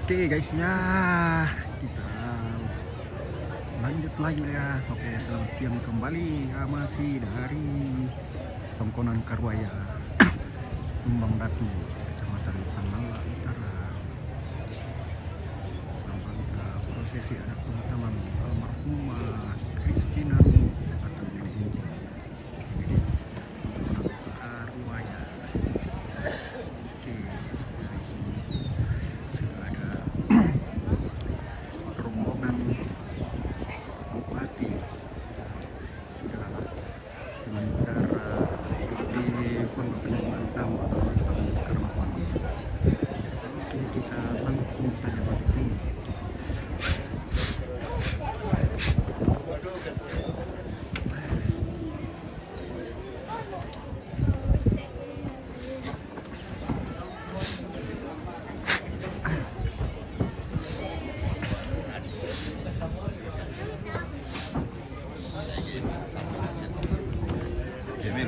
Oke guys ya, kita lanjut lagi ya. Oke, selamat siang kembali. Masih dari Tongkonan Karwaya, Tumbang Datu, Kecamatan Tanala Utara. Kita prosesi adat pemakaman almarhumah Christina atau Nenek Inci. Di sini Tongkonan Karwaya. Oke. Rombongan bupati sudah sementara di Pondok Mantap Kermapan. Oke, kita langsung saja masuk.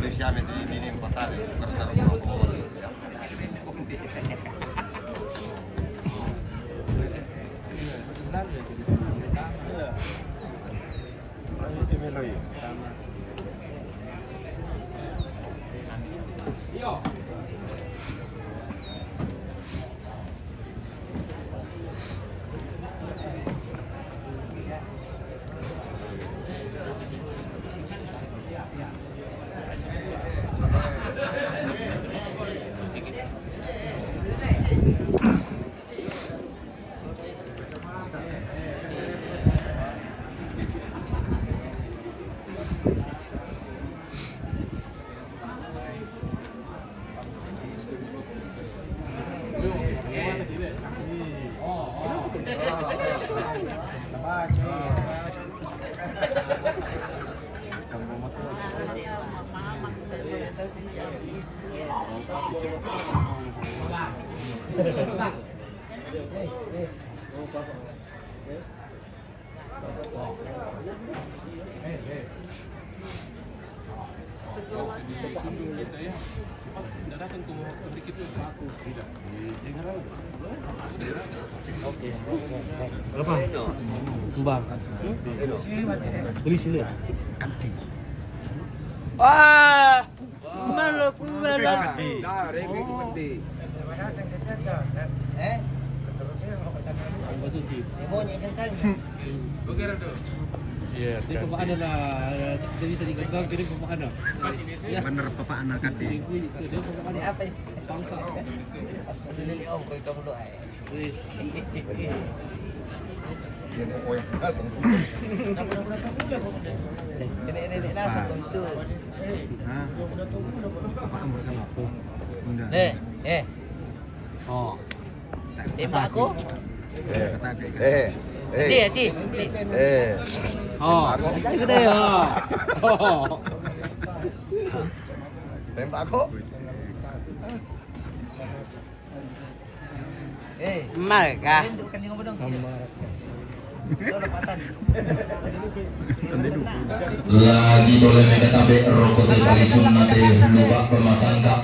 Siamo di impatare per andare un po'. Berapa? Kembang. Beli sini ya? Wah, malu malu. Iya, di bapak anak lah. Jadi bisa digagang jadi bapak anak. Bener bapak anak kasih. Dia bapak anak apa? Sangka. Asli om kau kamu doa. Ini langsung itu. Bapak kamu bersama aku. Oh. Tembak aku. Di. Oh, itu deh ya. Oh. Tembak aku. Marga. Lagi boleh mengetahui rokok dari sunnate lupa pemasangka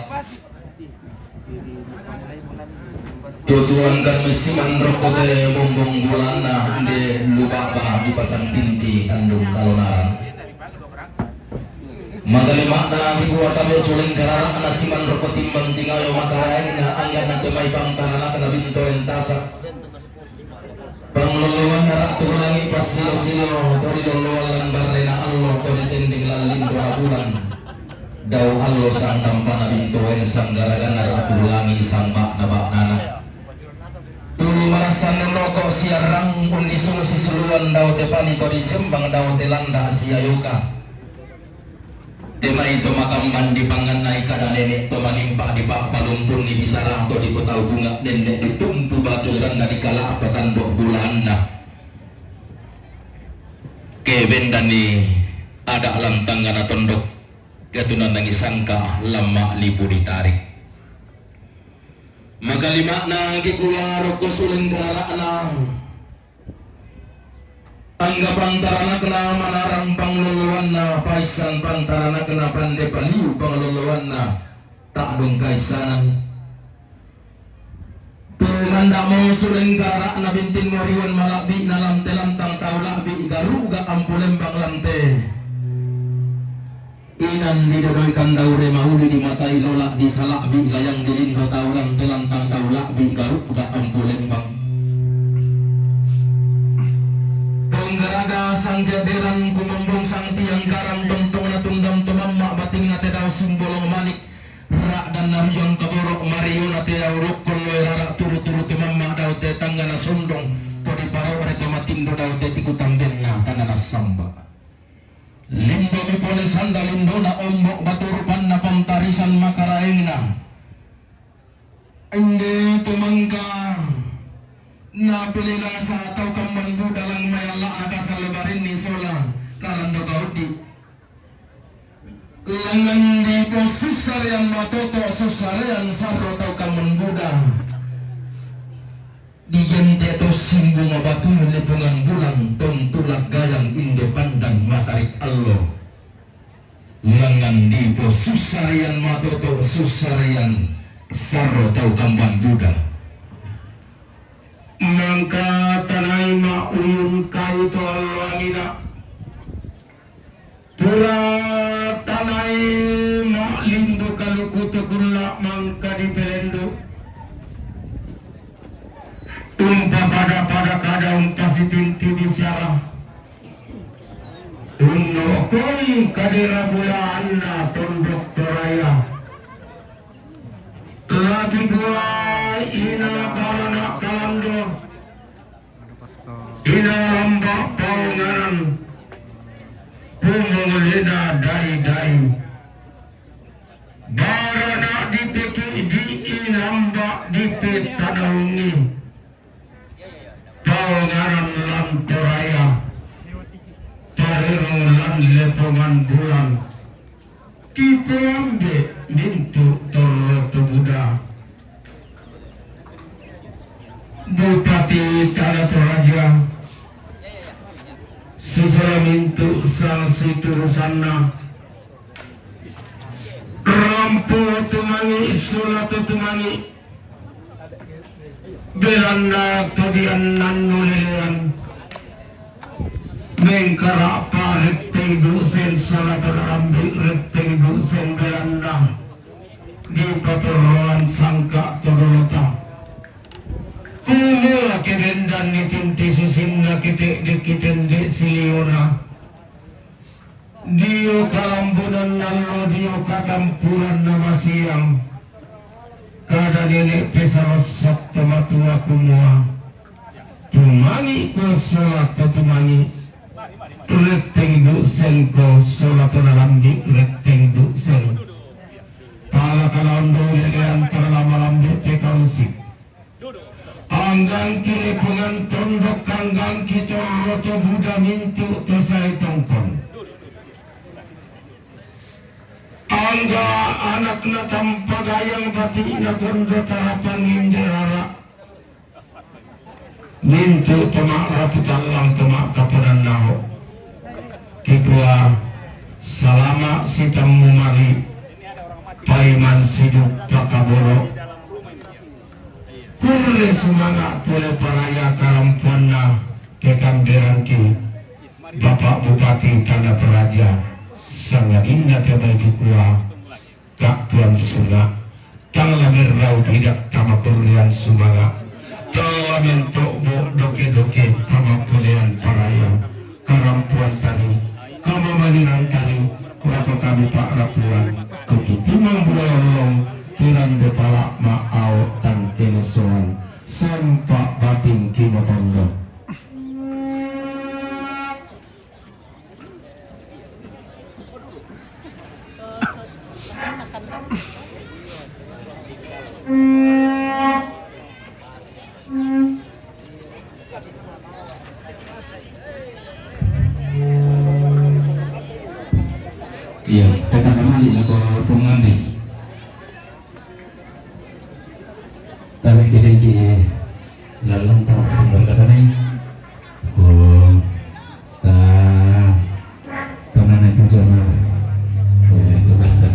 tujuan kan mesiman rokok bumbung bulana de lupa bah di pasang tinti kandung kalonaran magali makna di kuat tabe suling karana anasiman rokok timbang tingayo makarai na anggan na temai bangtarana kena binto entasak pengeluluan arak tulangi pas silo-silo kau diluluan lan barena Allah kau ditending lan lindo abulan dau Allah sang tampana bintoen sang gara-gara arak tulangi sang bak nana dulu marasan nonoko siarang undi sulu sisuluan dau tepani kau disembang dau telanda siayoka tema itu makam mandi pangan naik kada nenek to manimpa di pak palumpur ni bisarang to di kota bunga nenek ditumpu batu dan di kala apa tanduk bulan na Kevin dan ni ada alam tangan tondok gatunan nangis sangka lama lipu ditarik magali makna gikular ko suling karana Angga pangtarana kena manarang pangluluan na paisan pangtarana kena pande paliu pangluluan na tak dong kaisanan Anda mau suling gara na bintin moriwan malabi na lamte lantang tau labi garuga ampulembang lamte. Inan di dodoy kandaure mauli di matai lola di salabi layang dilindo tau lamte lantang tau labi garuga ampulembang. Penggaraga sang jaderan kumembong sang tiang garam tontong na tundam tumamma bating na tedaw simbolong manik. Rak dan naryon kaborok mariyo na tiyaw rukun loy rara turu-turu tumamma daw te tangga na sundong podi paraw rete matindo daw te tikutang genna tangga na samba. Lindo mi polis handa lindo na ombok baturupan na pamtarisan makaraeng na. Hindi tumangka na pili lang sa ataw kamban budalang mayala akasal lebarin ni sola kalando gaudi. Langan di po susarian matoto susarian sarro tau kamban buda. Di gente to simbo mabatu lepungan bulan tontulak gayang inde pandang matarik allo. Langan di po susarian matoto susarian sarro tau kamban buda. Mangka tanay mauyun kayo to alwangina. Pura tanay malindo kalukuto kurla mangka di pelendo. Pada kada umpasitin tibi siara. Unno koi kadera bulan na tondok toraya. Lagi gua ina balana kalando. Ina lambak paunganan. Pungulina dai-dai. Barana dipeki di inambak dipe tanaungi. Paunganan lantoraya. Parirong lan lepongan bulan. Tipe ambe mintu toroto Buddha. Bupati Tanah Toraja Susara mintu sang siturusana Rampu tumangi sulato tumangi Belanda todian nanulilian Mengkara pa retteng dusen sulato rambi retteng dusen Belanda Di paturuan sangka todolota Kumo kebendan ni tinti susinna kite dekitende siliona. Dio kalambunan nallo dio katampuran nama siang. Kada nenek pesarosok tematua kumua. Tumangi ko solat tumangi. Reteng dusen ko solat nalambi reteng dusen. Tala kalondo legean tala malambi pekausik. Anggang kiri pengan tondok kanggang kita roto Buddha mintu tosai tongkon. Angga anakna tanpa gayang batikna kondo tarapan inderara. Mintu temak raputalang temak kapanan naho. Kikua salama sitam mumali. Paiman siduk pakabolo. Kurle semangat pole paraya karampuanna kekamderanki Bapak Bupati Tanah Toraja sangat indah terbaik kuah Kak Tuan Suna Talamin raut hidak tamakurian semangat Talamin tokbo doke-doke tamakulian paraya karampuan tari kamamaniran tari Lapo kami Pak Rapuan Tukitimang bulalong Kiran depala ma'au tan kenesuan Sempak bating kimotondo Iya, kita kembali lagu pengambil Tapi kita lalang tahu berkata ni, karena itu jangan itu bahasa.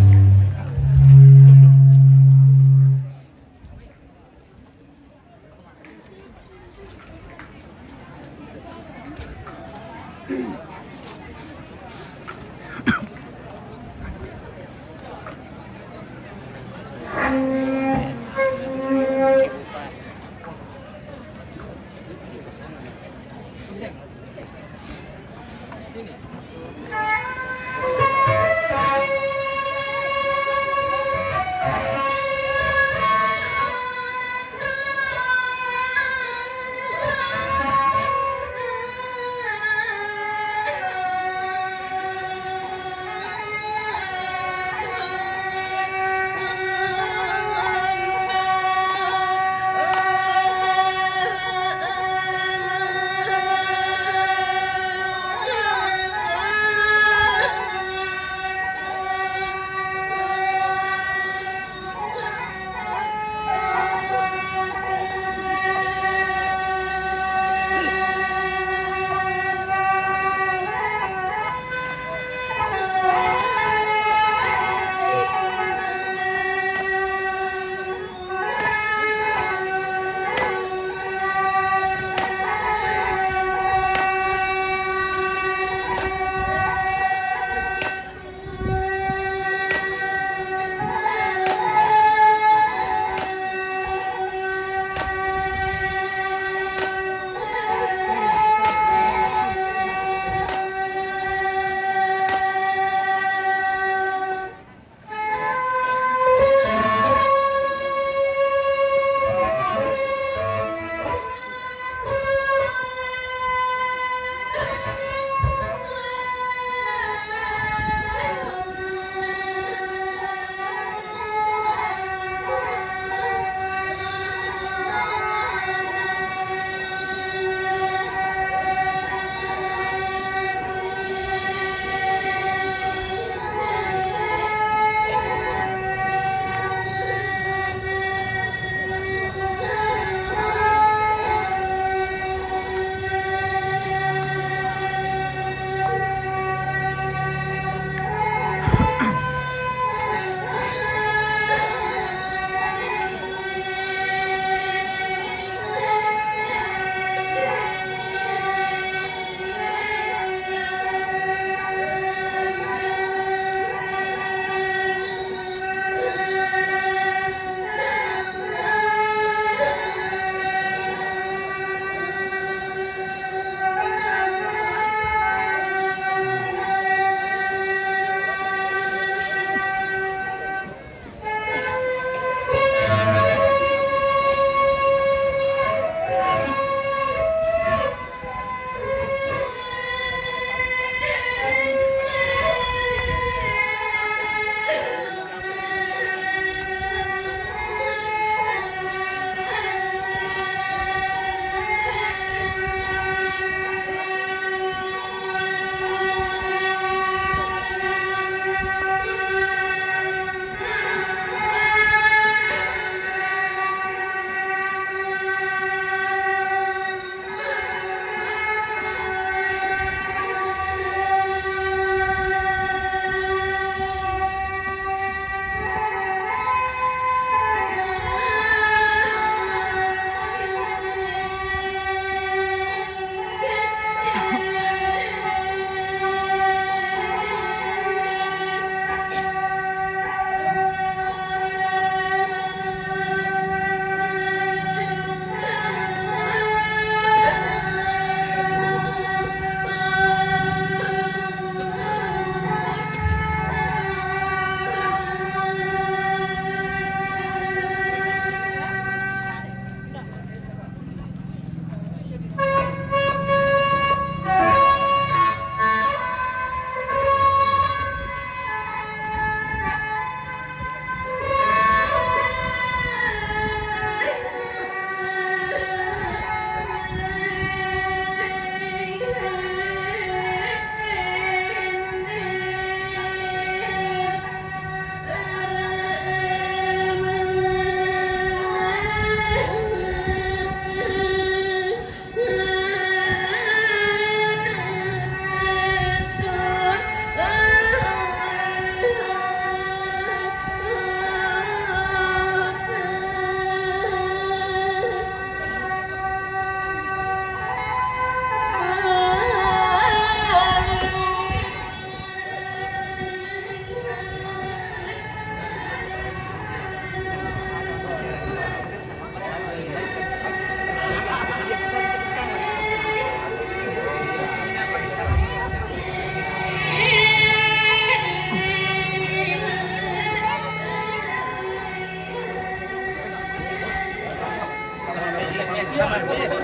Sama PS.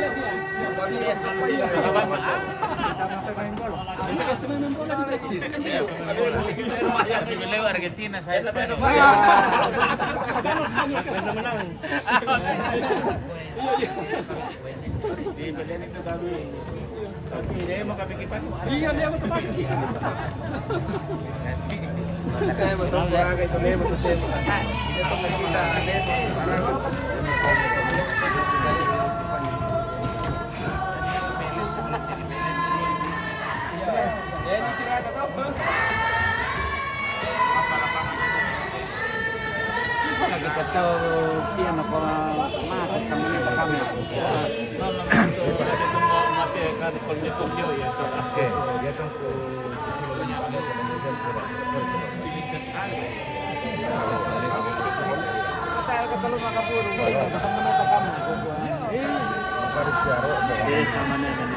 PS si Beliau Argentina, saya Spanyol. Di bagian itu kami. Tapi dia mau kami kipas. Iya, dia mau tepat. Kaya mo itong barangay ito, Lemo, ito din. Ito nakita, Lemo. Yan, sirata to. Nagkataw, tiyan ako mati sa mga kami. Oke, datang ke semuanya ada kemudian Tayo ka talo makapuro. Kasama na ito kami. Sama na yan.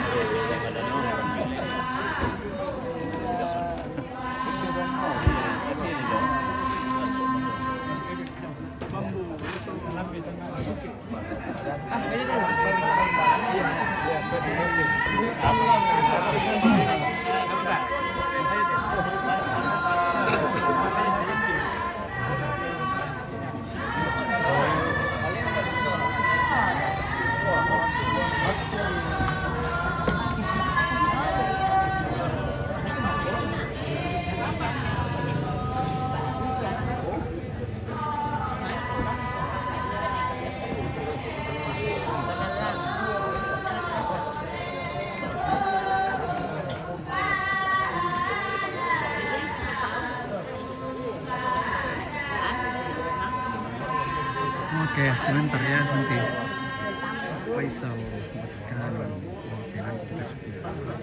Oke, sebentar ya nanti Faisal sekali. Oke, nanti kita sudah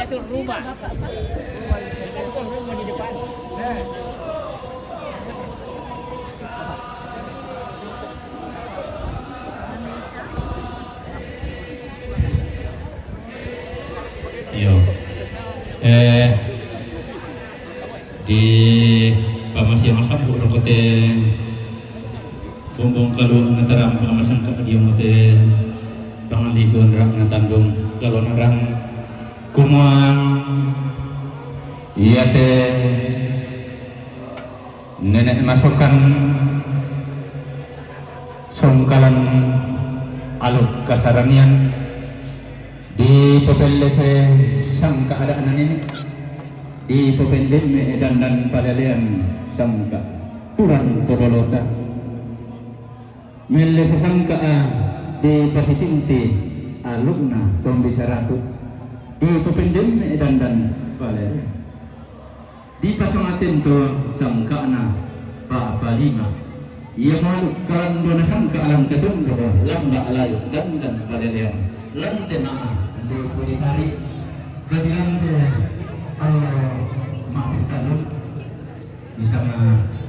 itu rumah. Itu rumah di depan. Nah. Yo. Di pamasya masabu rokote bumbung kalau ngataram pamasan ka dia mote pangalisun rak natandung kalau narang kumang iya te nenek masukkan songkalan aluk kasaranian di pepelese sang keadaan ini di pependem dan palalean sang turang torolota melese sangka di pasitinti alumna tombi saratu di pependem dan palalean di pasangaten to sangkana pa palima ia malu kalang dona sangka alam ketundo lambda alayu dan palalean lantena di kuli hari kebilang Allah maafin talun bisa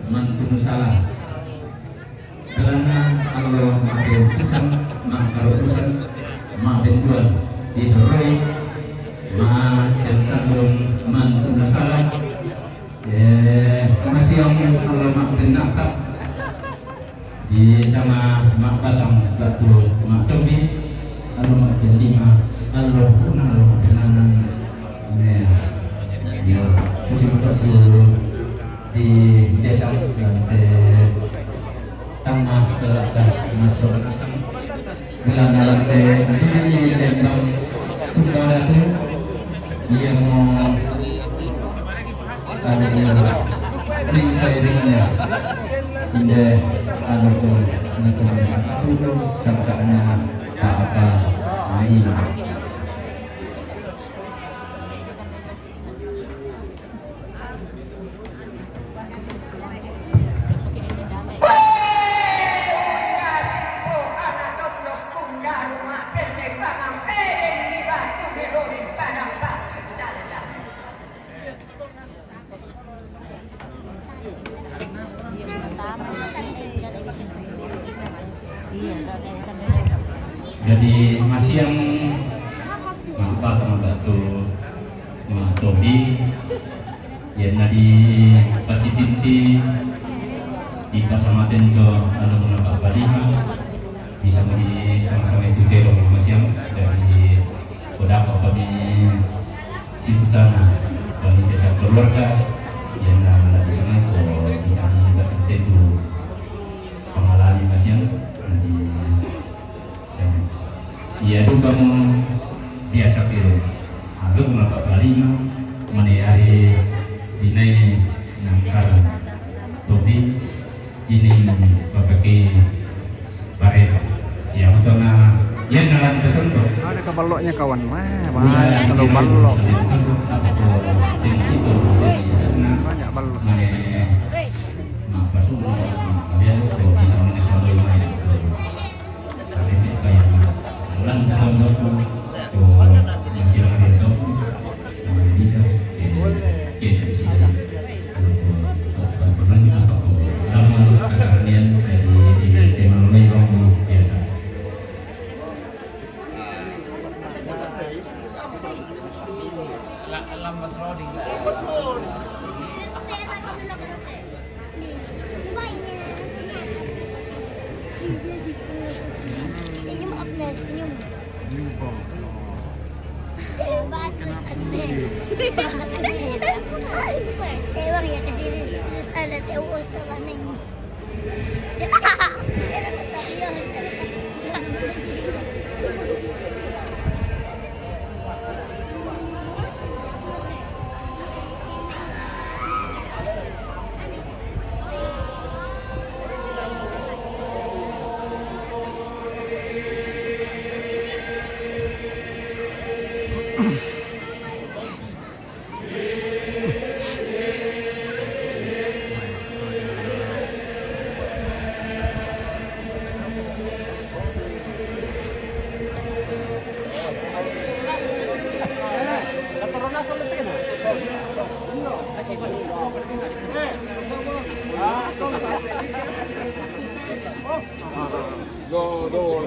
mantu salah karena Allah maafin pesan maafin pesan maafin Tuhan diteroi maafin talun mantu salah masih yang Allah maafin nakak di sama mak batang batu mak tobi Allah maafin lima Allah pun Allah kenanan ya musim itu di desa lantai tanah belakang masuk asam belakang lantai ini lembang tunggal itu dia mau anu lingkai dengannya inde anu itu sangkanya tak apa ini jadi masih yang membantu Tobi ya nadi pasitinti di pasamaten ke alun Pak Balima bisa di sama-sama itu terong masih yang dari Kodako kami Ciputana kami desa keluarga yang nama di sana bisa di bahasa itu pengalami masih yang di iya itu kamu biasa kira aku melakukan Balima menari dinai nangkar Tobi ini pakai barel yang utama yang dalam tertentu ada kebaloknya kawan banyak kalau balok banyak balok lambat loading lah. Senyum upload, senyum. jumpa Bagus Tewang ya kesini terus ada tewas dengan ini. Tidak ketahuan. odol.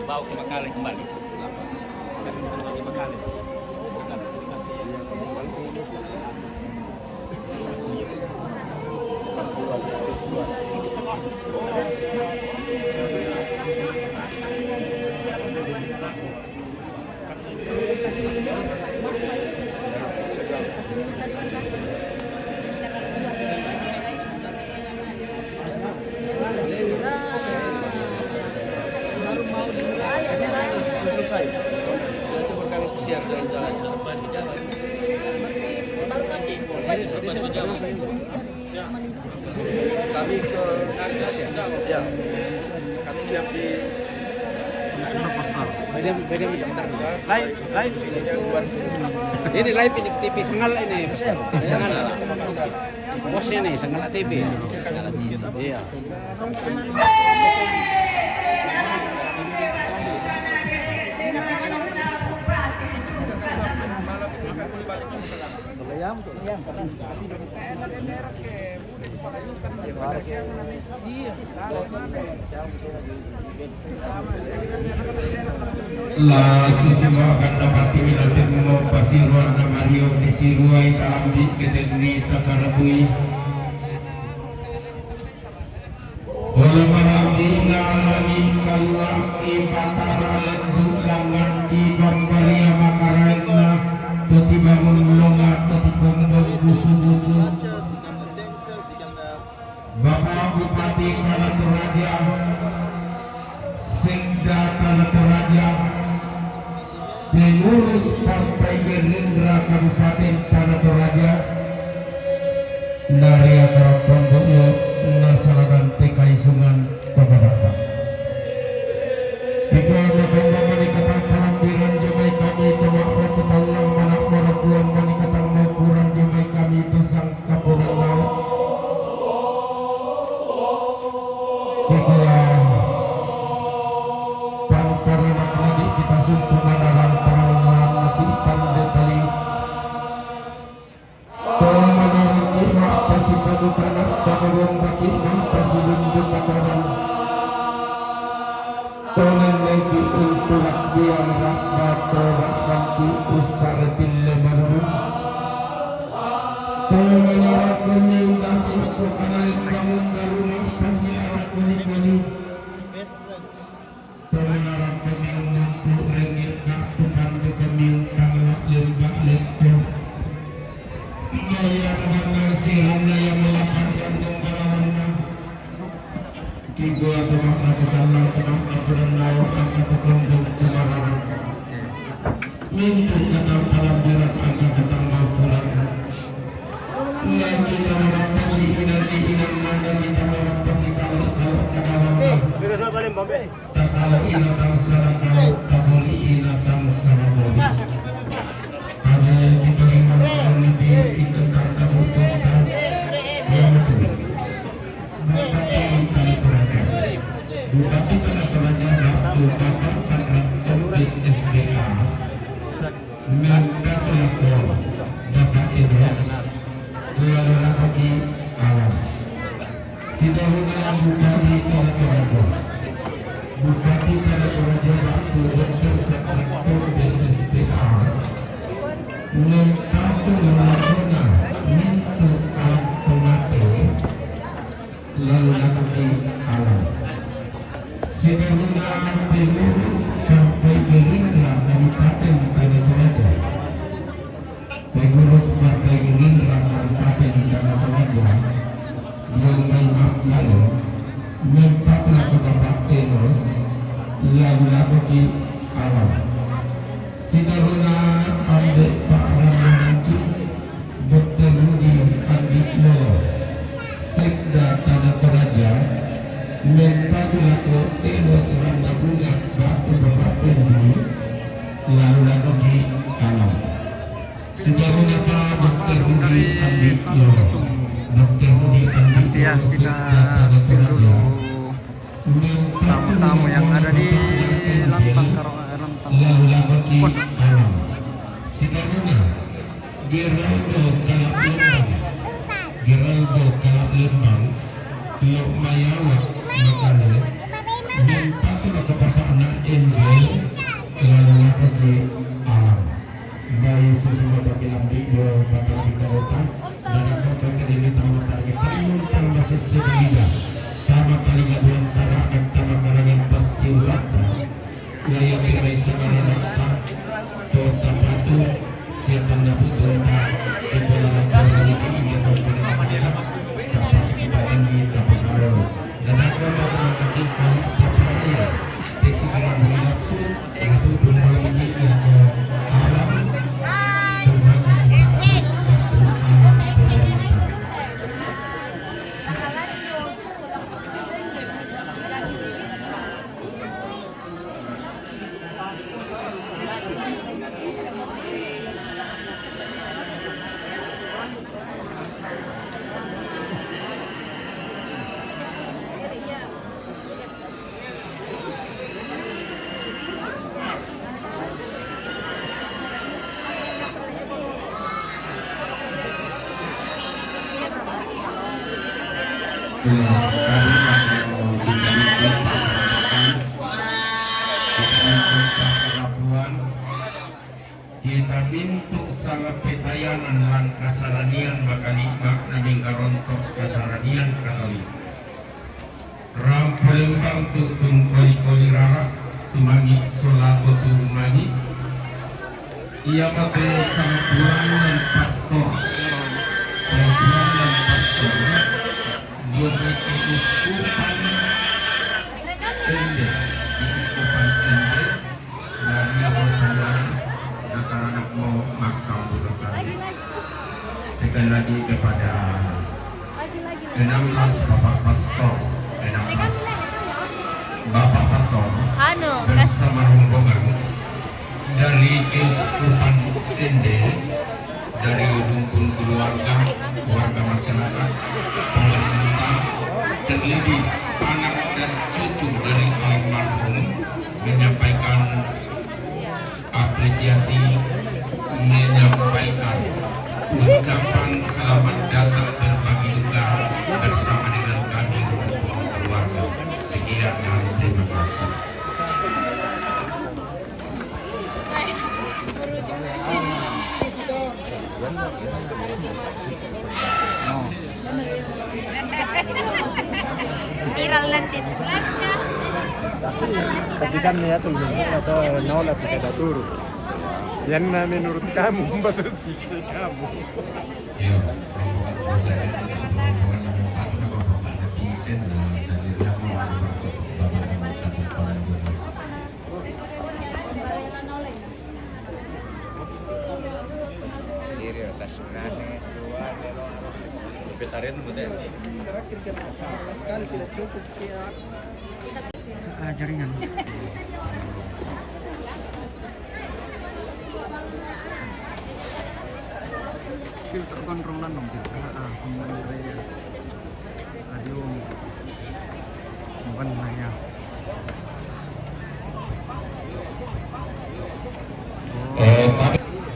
Dibawa ke Bengkale kembali. Di Bengkale. Selesai. Nanti berkali siar jalan-jalan. Kami ke ya. Kami nginap di live sini yang luar sini. Ini live ini TV Sengal ini. Sengal. Bosnya nih Sengal TV. Iya. La susima akan dapat minatin mo pasiruan na Mario kesiruai taambi ketenni takarabui Ola maramdi nalani kalwaki patara lendu langan di bambaria makaraina toti bangun longa toti bombong busu-busu Bapak Bupati Kanatoraja Sekda Kanatoraja Pengurus Partai Gerindra Kabupaten Kanatoraja Naria Karapon Bokyo Nasaragan TKI Sungan Pabadaka Ibu Anak Manikatang Palambiran Jomai kami Tomak Raputalang Manak Marakuan Manikatang Maukuran Jomai kami Tesang Kapurang Laut Kedua Pantaran lagi kita sumpah manaran Pangalan mati pandai kali Tolong manaran kima Pasi padukana Pakarong baki Pasi lunduk kataran Tolong lagi untuk Biar rahmat Tolak nanti Usar tilla marun Tolong manaran Menyundasi Pokanalit bangun Darumah Pasi arak kuning-kuning Tolong kami untuk rengit kartu pandu kami tanglah lembak lentur Naya warna siruna yang melapan jantung kalawanna Kibu atau makna kekalang kemak akudan nawa angka terkondong kemarahan Mintu kata palambiran angka kata maupuran Nanti tawaran pasi inan nada kita tawaran pasi kalau kakawanna Takala inatang sarakau tabuli inatang saraboli Ada kita lima lebih inatang tabutukan yang betul Bupati Tanah Toraja Bupati Tanah Toraja Waktu Bapak Sakrat Topik SPA Minta pelapor Bapak Idris Lalu lagi alam Sidahuna Bupati Tanah Toraja Bupati Tanah Toraja Waktu Dr. Sekretar BSPA Nempatu Lakona Mintu Alam Tomate Lalu lagi alam Sidahuna Pengurus Partai Gerindra Kabupaten Tanah Toraja Pengurus Partai Gerindra Kabupaten Tanah Toraja yang memang lalu Mempatlah Bapak Enos yang lagi alam Sidahuna Ambek Pak Ramananti Dr. Rudi Andikno Sekda Tanah Toraja Mempatlah Enos Randabunga Batu Bapak Pendi lalu lagi alam Sidahuna Pak Dr. Rudi Andikno Dr. Rudi Andikno Ya, kita Sekda Tanah spill Toraja dulu tamu-tamu yang ada di Lantang Lantang lalu lagi Pondok. alam sekarangnya Geraldo Kalap Lembang Geraldo Kalap Lembang Lok Mayawak Makale dan patut kepada anak Angel lalu lagi alam dari sesuatu bilang video bakal kita letak dan aku akan ini tamat target tentang bahasa sebelida tamat kali gaduhan tara dan tamat kalangan pasiulata layak kemai samananata kota patu siapa nabutuh tak kepala kembali ke ingat kepada mamadera kapas kita ini kapas kalau dan aku akan mengatakan paparaya desi dengan berasu itu tumbang ini yang alam tumbang ini sangat bantu alam pemerintah. Kita bentuk sangat petayanan lang kasaranian bakanikmak naming karontok kasaranian katolik ram pelembang tutung koli-koli rara tumangi solato tumangi ia makin sangat dan pastor sangat dan pastor Guriti Uskupan Ende Uskupan Ende dari Rosalan anak-anak mau makam Rosalan sekali lagi kepada 16 Bapak Pastor 16 Bapak Pastor bersama rombongan dari Uskupan Ende dari rumpun keluarga masyarakat pemerintah terlebih anak dan cucu dari almarhum menyampaikan apresiasi menyampaikan ucapan selamat datang berbagi duka bersama dengan kami rumpun keluarga. Sekian dan terima kasih. Viral nanti. Tapi kan ya tuh atau nolak tidak turun. Yang menurut kamu bahasa sih kamu. Ya, rombongan saya rombongan yang patut rombongan pingsen dan sendiri aku Vegetarian betul. Jaringan. Filter kontrolan dong kita. Aduh. Bukan nanya.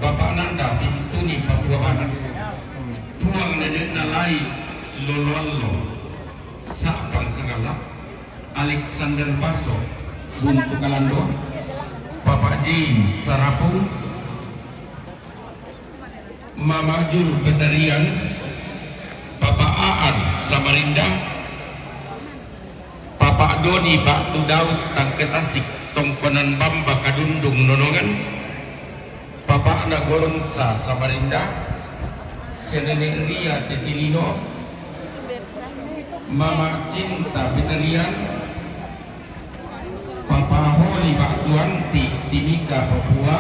Bapak Nanda pintu nih Papua Barat. Tuang nenek nalai lololo sapang segala Alexander Baso Buntu Kalando Bapak Jin Sarapung Mama Jul Petarian Bapak Aan Samarinda Bapak Doni Baktu Daud Tangketasik Tongkonan Bamba Kadundung Nonongan Bapak Nagolongsa Samarinda Senene Ria Tetilino Mama Cinta Petarian Papa Holi Baktuanti Timika Papua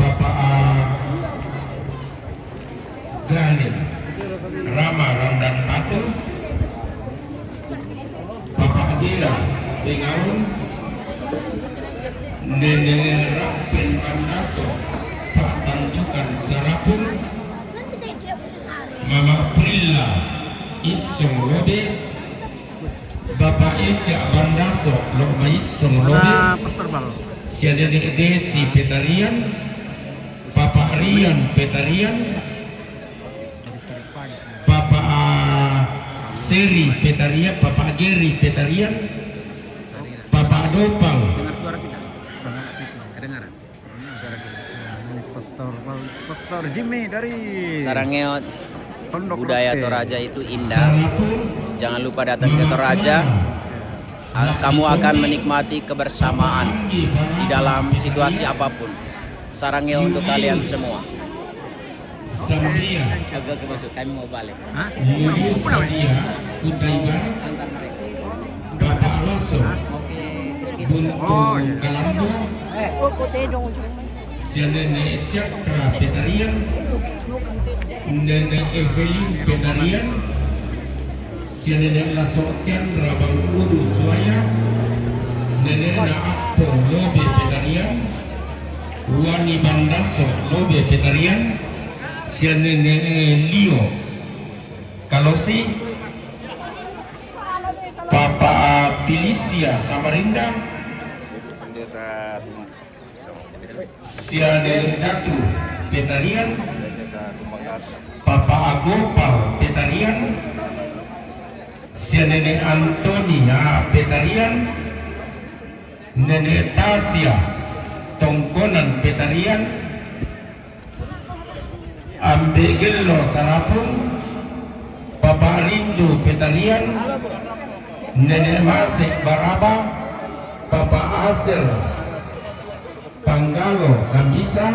Papa Galin Rama Ramdan Patu Papa Dila Bengaun Nenek Rapen Bandaso Pak Tandukan Sarapung Nanti saya tidak punya sari. Mama Prilla Isong Robe Bapak Eca Bandaso Lok Maisong Lobe Ada poster bal. Siada Desi Petarian Papa Rian Petarian Papa Seri Petarian Papa Geri Petarian Papa Dopang Dengar suara kita? Kedengaran? Poster Jimmy dari Sarangeot, Pondok budaya Rote. Toraja itu indah. Jangan lupa datang ke Toraja. Kamu akan menikmati kebersamaan di dalam situasi apapun. Sarangeo untuk kalian semua. Sandia Agak masuk, kami mau balik. Hah? Yudi Sandia Kutai Barat Bapak Lasso Buntung Kalambo Sianene Cakra Petarian Nene Evelyn Petarian Sianene Lasso Chandra Bangkudu Suaya Nene Naapong Lobe Petarian Wani Bandaso Lobe Petarian Sianene Leo Kalosi Papa Pilisia Samarinda Sianene Datu Petarian Papa Agopal Petarian Sianene Antonia Petarian Nene Tasia Tongkonan Petarian Ambegello Sarapung Papa Rindu Petarian Nenek Masik Baraba Papa Asir Panggalo Kambisa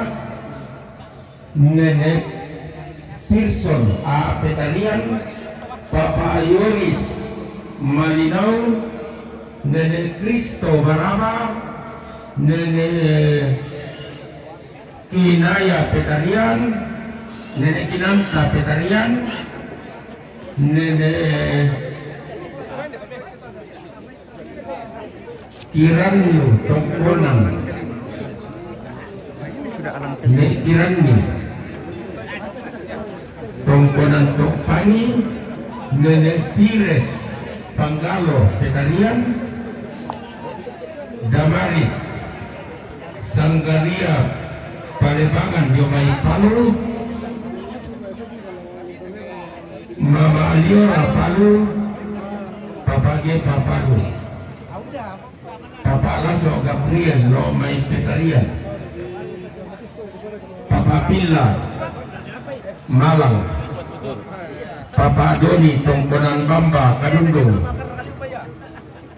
Nenek Pearson A Petarian Papa Yoris Malinau Nenek Kristo Baraba Nenek Kinaya Petarian Nenek Kinanta Petarian Nenek Kiranyu Tongkonan Nenek Kiranyu Tongkonan Tokpangi Nenek Pires Panggalo Petarian Damaris Sanggaria Palebangan Yomai Palu Mama Aliora Palu Papa G Papalu Papa Lasso Gabriel Lomai Petarian Papa Pilla Malang Papa Doni Tongkonan Bamba Kadundung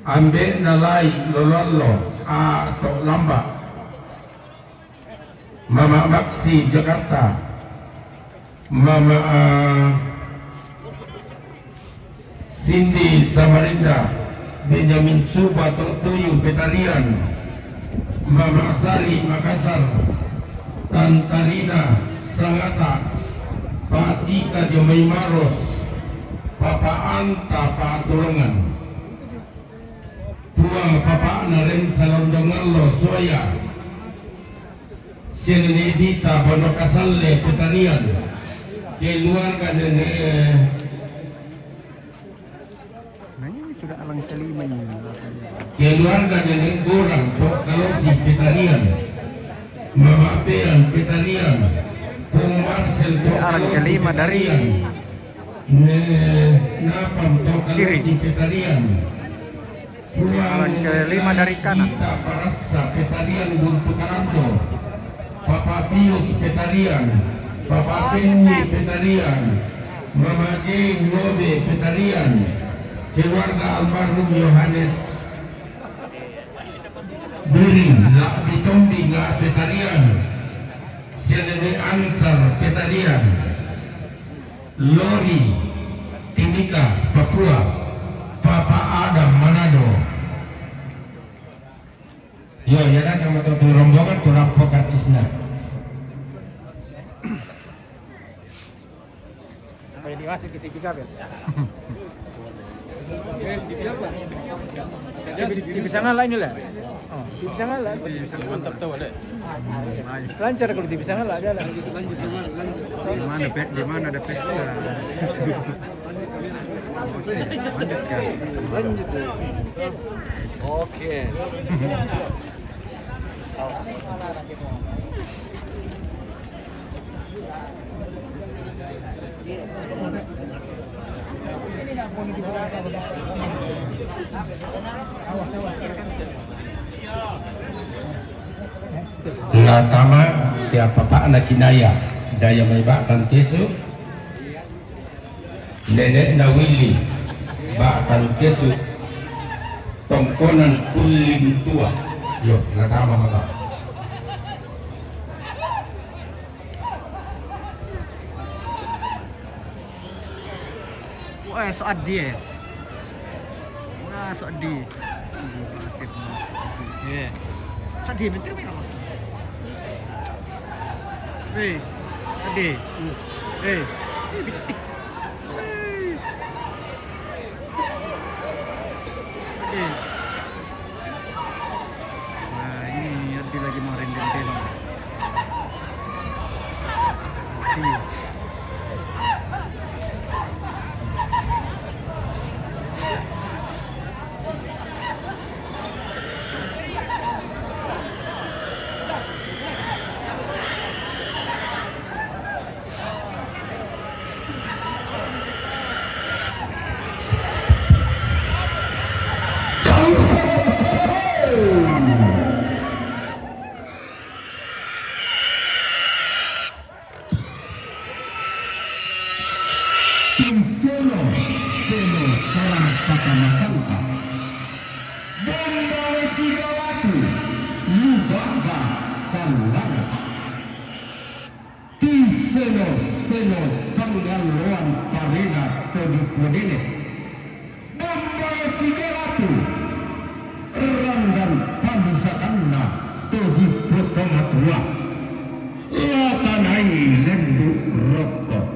Ambek Nalai Lololo A Tok Lamba Mama Maksi Jakarta Mama Cindy Samarinda Benjamin Suba Totoyu Petarian Mama Sari Makassar Tantarina Sangata Fatika Jomai Maros Papa Anta Pak Tulungan Puang Papa Naren Salondongallo Soya Sianene Dita Bonokasalle Petarian keluarga nenek Sudah alang kelima ini. keluarga nenek Gorang Kalosi Petarian Mama Pean Petarian Pung Marcel Alang kelima dari Napam Kalosi Petarian alang kelima dari kanan. Kita Parasa Petarian Buntu Karanto Papa Pius Petarian Papa Penny Petarian Mama Jane Lobe Petarian keluarga almarhum Yohanes Biring Lak Bitombi Ngak Petarian Sianene Ansar Petarian Lori Timika Papua Papa Adam Manado yo ya sama tuh rombongan tuh rampok artisnya Sampai dewasa kita juga ya. TV Sangala ini lah. Oh, TV Sangala. Mantap tahu ada. Lancar kalau TV Sangala ada lah. Di mana ada pesta? Lanjut sekali. Lanjut. Oke. Latama siapa Pak Nakinaya daya mebatan kesu nenek nawili batan kesu tongkonan kuling tua yo latama mata Wah, so adi ya. Wah, so adi. Iya. So adi betul apa? Hei, adi. Hei, bitik. Adi. Wah, ini adi lagi mau renden-renden. tim selo sarang pakamasangka Bomba Sigawatu Lubanga Kalwana tim selo Panggaluan Parena Todi Podene Bomba Sigawatu Ranggan Pamisakanna Todi Potomatua Latanai Lendu Rokok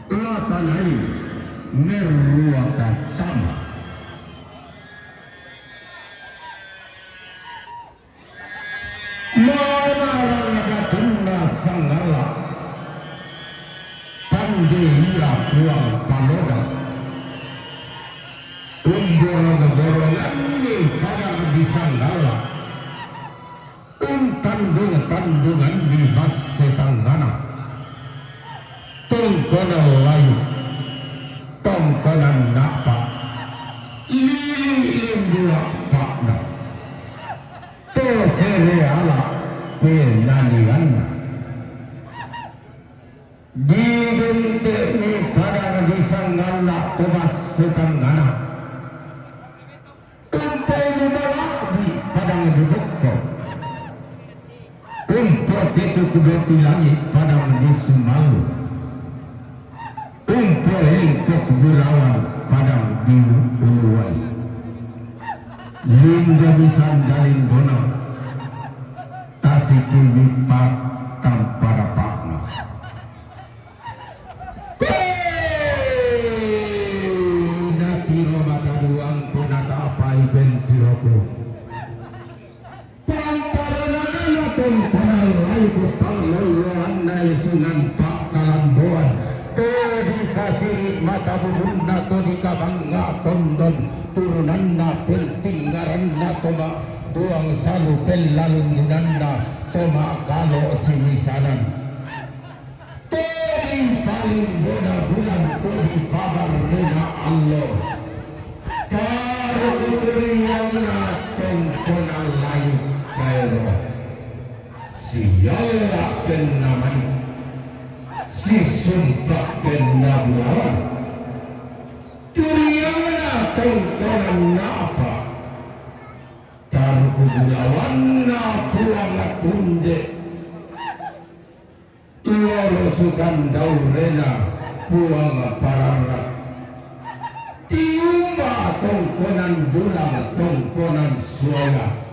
Latanai Meruaka Tama Maranagatuna Sangala Pandeira Puang Paloda Umborong-borongan Padang di Sangala Tandungan di Bas Setanggana Tongkonan layu Tongkonan napa Liling dua pakna To sereala Penanian Dibentuk ni padang di Sanggala Tobas Setanggana Umpai lumarak di padang dudukko Umpot itu kubeti langit padang di Sumalu Umpot lingkuk bulawan padang di Uluwai Lingga bisandalin bona Tasiki wipat tanpa rapakna Natiro mata duang punata apai bentiroku Tentang laiku panglawan sunan Pak Kalamboan Todi kasih mata bubunda Todi kabangga tondon Turunanna pentinggaranna Toma buang salu pelalundunanna Toma kalau simisanan Todi paling boda bulan Todi kabar rena Allah Karo kutriyana tongkona layu kairo Siyalah kenamani Si sumpah kenabuawan Turiyana tongkonan apa Taruku gulawan na puang tunde Lorosukan daurena puang pararat Tiumba tongkonan bulang tongkonan suara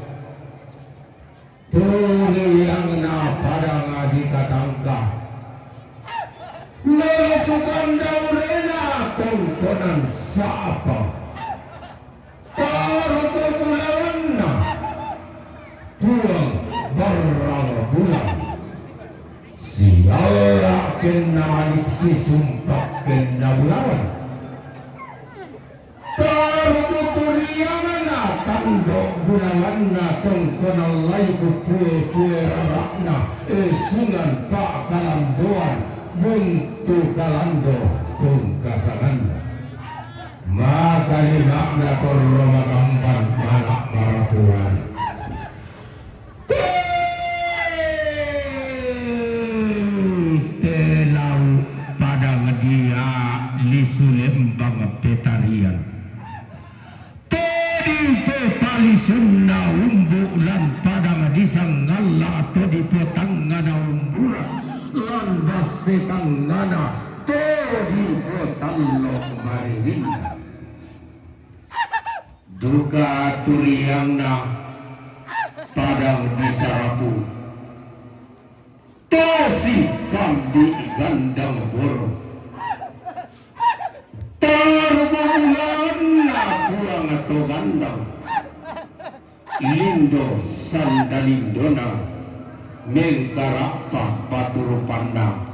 Tuli yang na padang dikatangka Lasukan daurena tongkonan sapa Taruh kepulauanna Puang barang bulan Siala kena manik si sumpah kena bulawan Termuturiangana tandok gunalanna tongkonalai kue rarakna esungan pak kalandoan buntu kalando tungkasanganna maka limakna torroma kampan manak maratuan telau padang dia lisulembang petarian tadi sunna umbuk lan padang disanggala atau di petangana umburan lan basetangana tadi petallok marihinna duka turiangna padang disarapu tosi kambi gandang boro tarmaulanna kurang atau gandang lindo sandalindona mengkarapa paturu pandang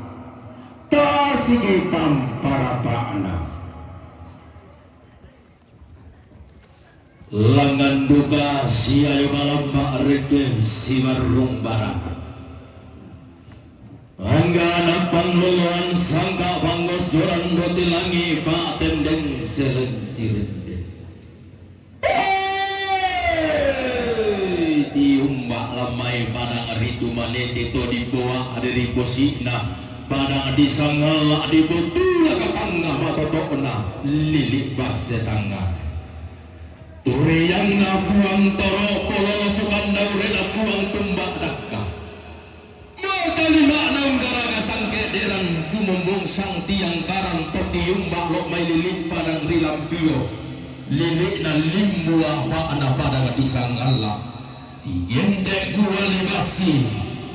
tasigitam parapana langan duga siayo malam ma'reke simarung barang angga anak panluluan sangka panggosuran roti langi pak tendeng selen-selen diumbak lamai padang ritu manete to dibawa ada di posina padang disangala di botula ke tangga batotokna lilik base tangga turiyang na buang toro polo sukan daure na buang tumbak dakka maka lima naung garaga sangke deran gumumbung sang tiang karang totiumbak lok may lilik padang rilampio lilik na limbua paana padang disangala Yente gua libasi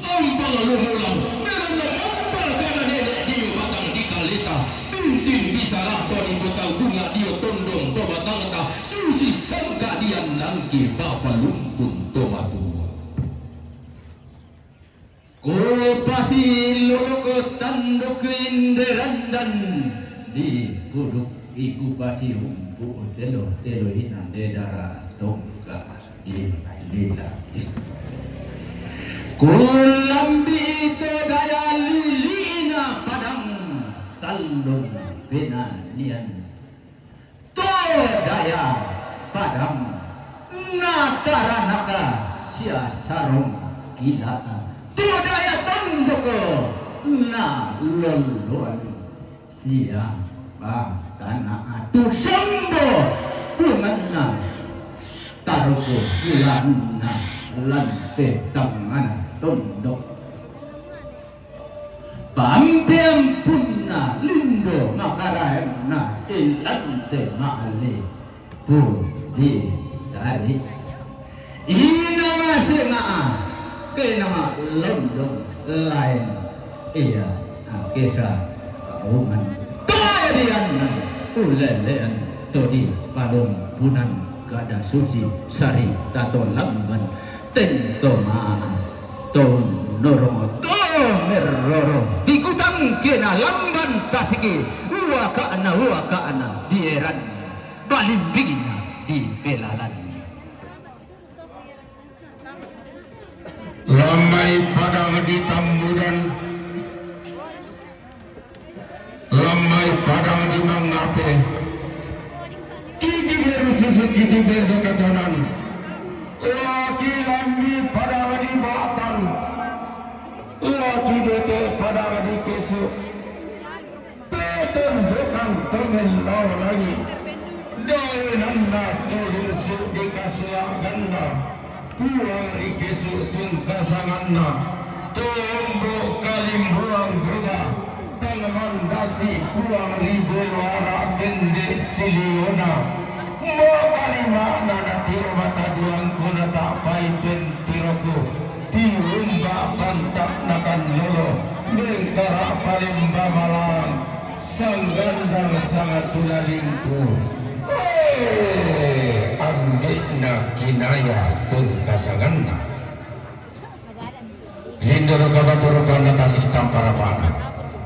ampal lumulang meron na ampal kana nenek dio batang di kalita bintin bisa rato di butau bunga dio tondong to batang ta susi sangka dia nangki bapa lumpun to matua ko pasi luluk tanduk inderandan di puduk iku pasi umpu telo hinan de darah tongka di lila kulambi to daya lilina padang tandung benanian to daya padang nataranaka sia sarung gila to daya tanduk na loluan sia badana tu sembo bunganna taruku lana lanpe tangan tondok pampiam punna lindo makaraemna ilante maali pudi dari ina masena kena londong lain iya akesa uman tadian ulelean todi palung punan kada susi sari tato lamban tento maan ton noro to meroro tikutang kena lamban tasiki uwa kaana dieran balimbingina di pelalan lamai padang di tamburan lamai padang di mangape Kiki beru susu kiki beru katonan, laki lambi pada di batang, laki bete pada di kesu, peter bukan temen lau lagi, dari nanda turun su di kasuaganda, puang di kesu tungkasanganna, tombo kalimbuang buda, tangan dasi puang ribu wara tende siliona. Mo kalima na tiro mata duang ko na tapay tiro ko tirumba pantak na kanlolo bengkara palimba malang sanggandang sangat tulaling ko anggit na kinaya tungkasangan na lindoro kabaturo panatasi tamparapan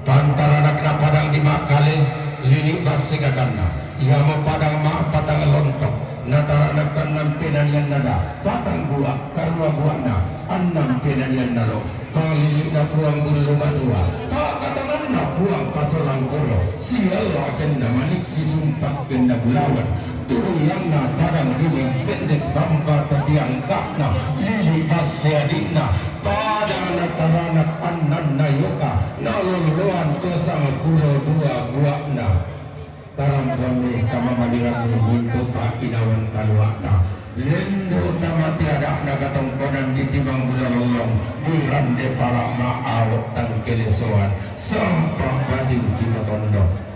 pantaranak na padang di makale lili basikagana ia mo padang ma patang lontok natara nakan penanian nada patang buah karua buahna annam penanian nalo palili na puang bulu matua tak katangan na puang pasolang golo sial akan na manik si sumpak kena bulawan turuyang na padang diling pendek bamba tatiang kakna lili basyadina padang nataranak annan na yoka naluluan kosang pulau dua buahna karam kami kama madirami untuk pakinawan kaluakna lendo tamati ada na katongkonan di timbang budalolong dirande para maawat tang kelesoan sampah bading kimatondo.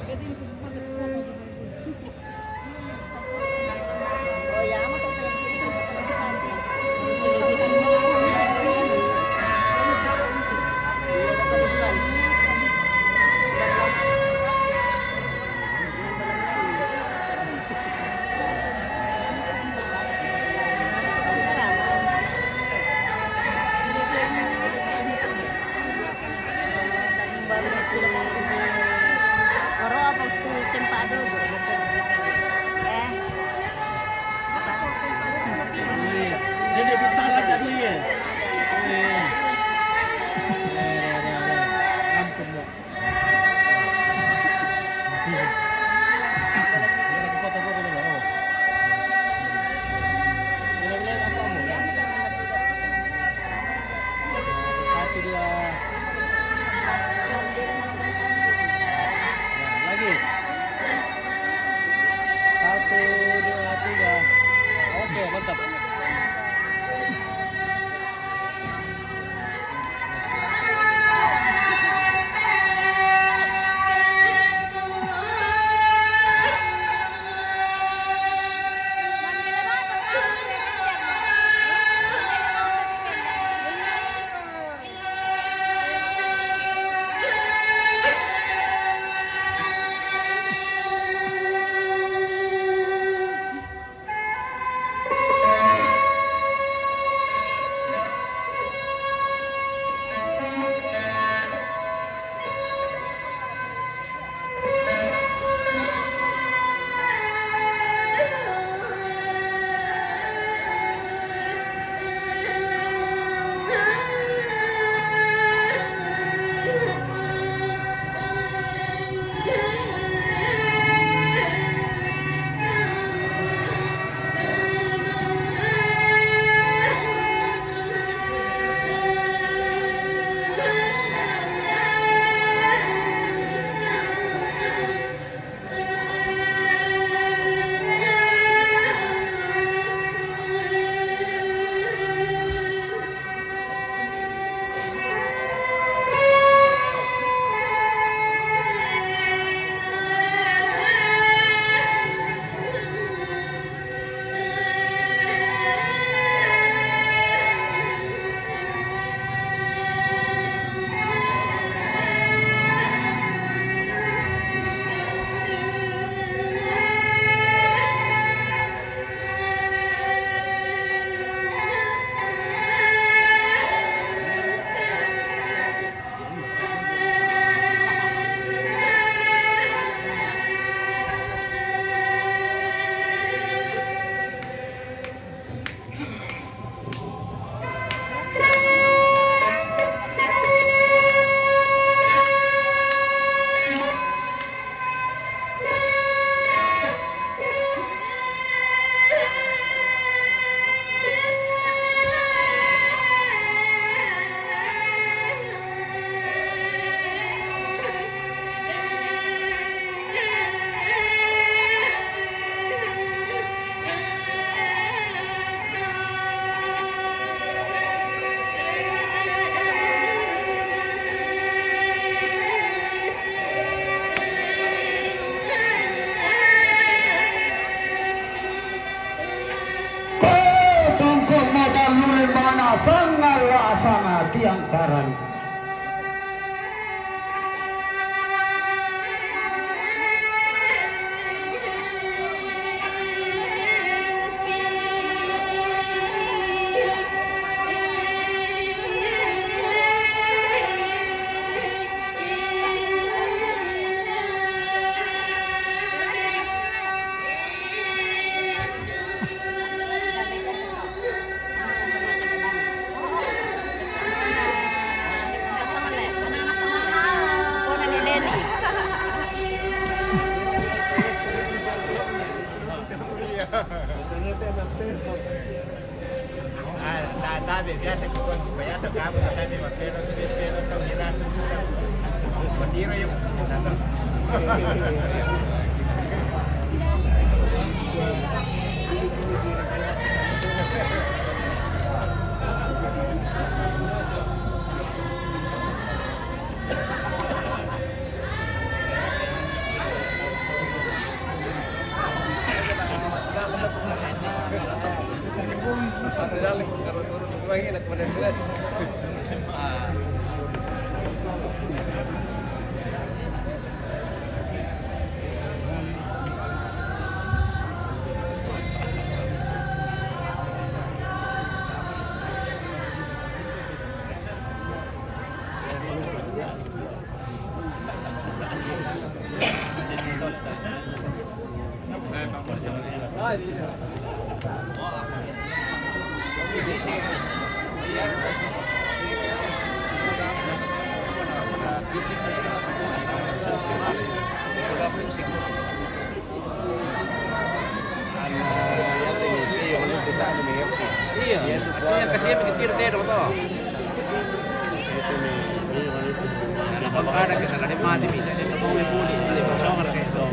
Sangat tiang karang Tabi, biasa kung bayata ka mo, tabi magpero, itong hirasan mo lang. Matira yung nasa. Iya, artinya kasih begitu deh dong toh. Ada kita kada mati bisa dia mau mebuli, dia mau songar kayak itu.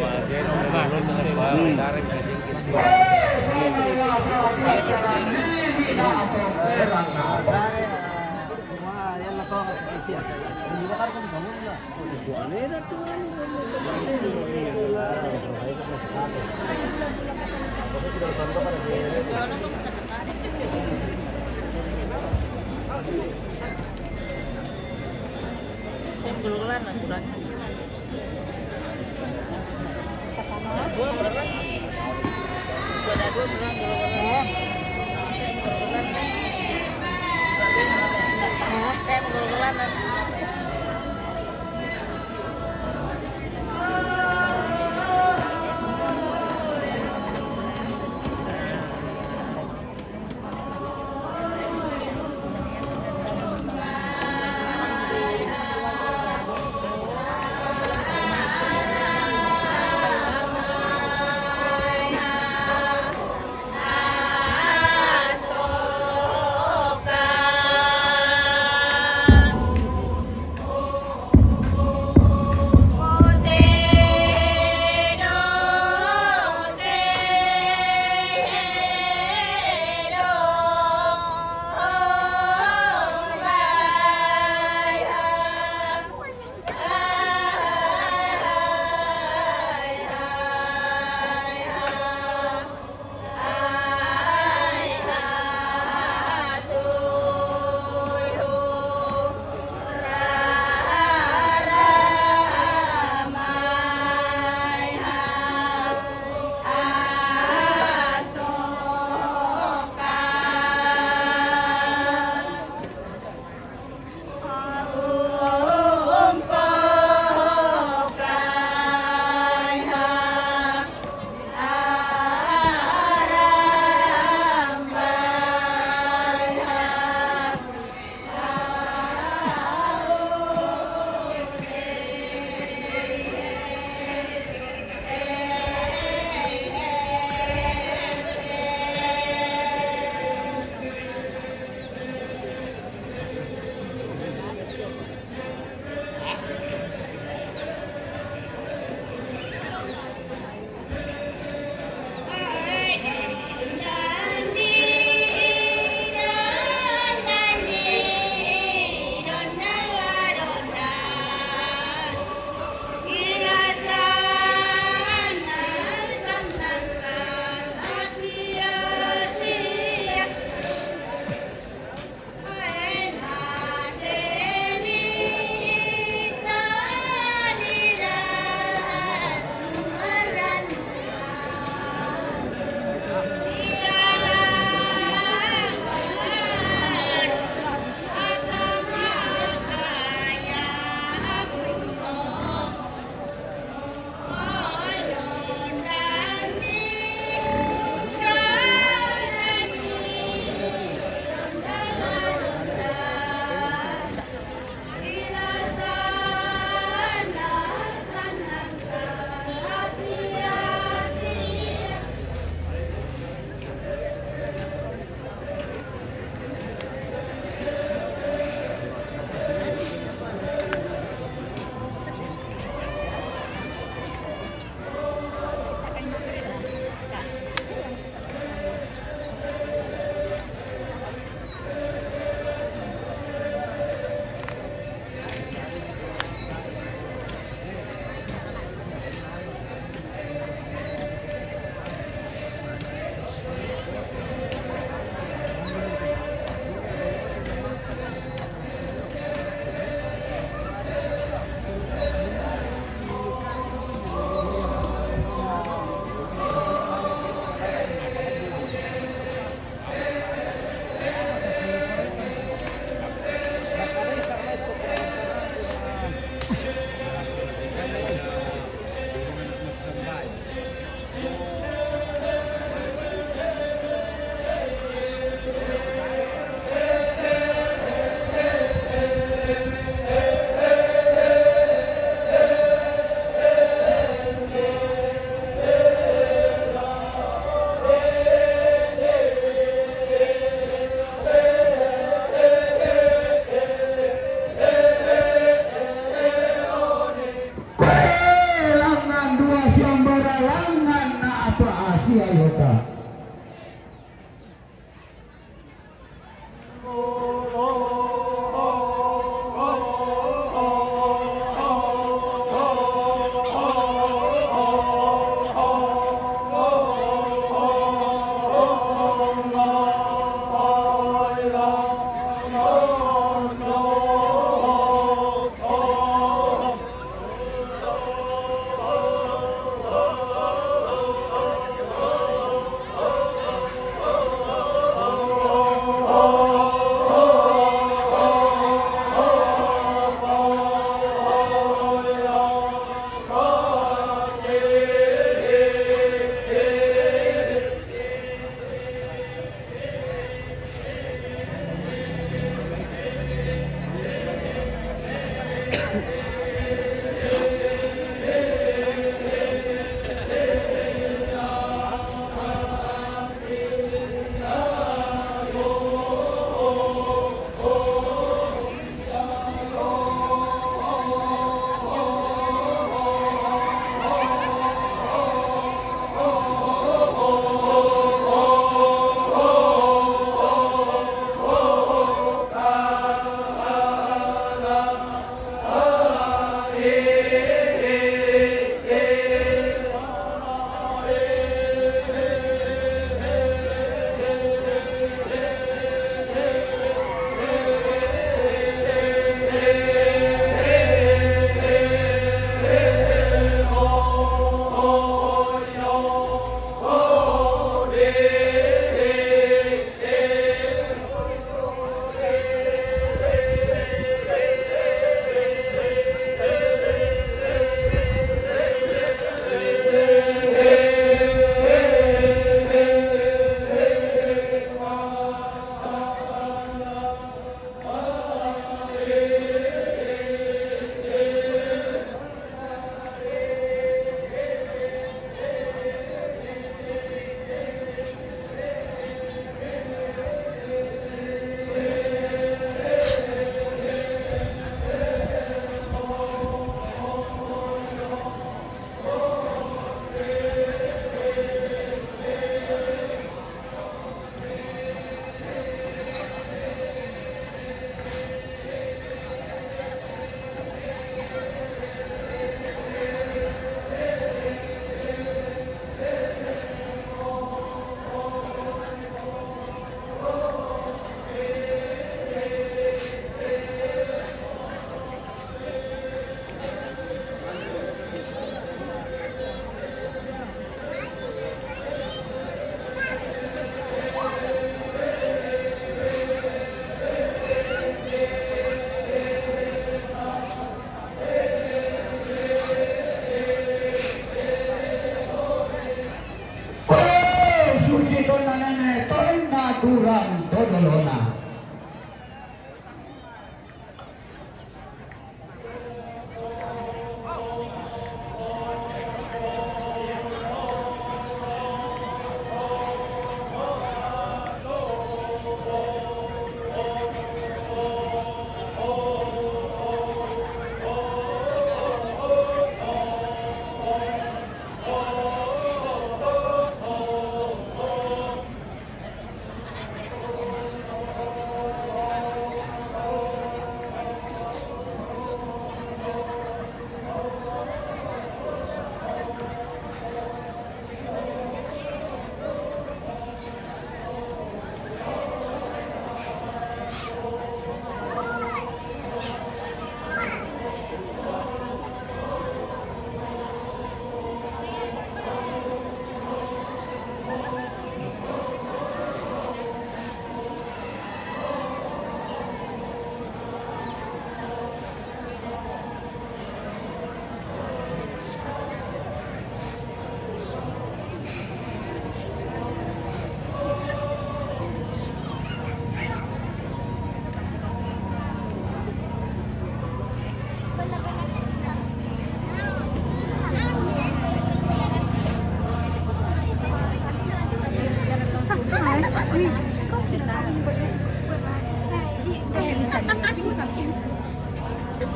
nane toina kurang todolona.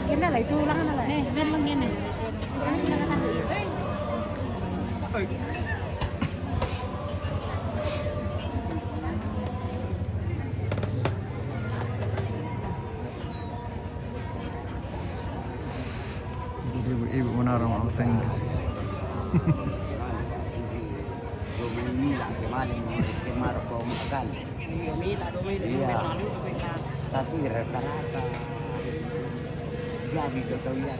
Kena lah itu ulangan lah. Ben lang yan eh. Ano sila kataluin? Ibu menarang bahasa Inggris. Iya. Tapi rata-rata jadi total ya.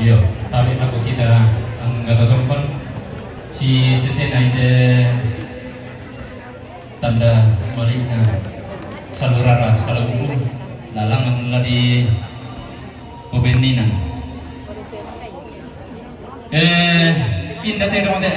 Iya, tarik aku kita ang gatotongkon si tete na ide tanda malina salurara salagugu lalangan ladi pubeninan inda te ronde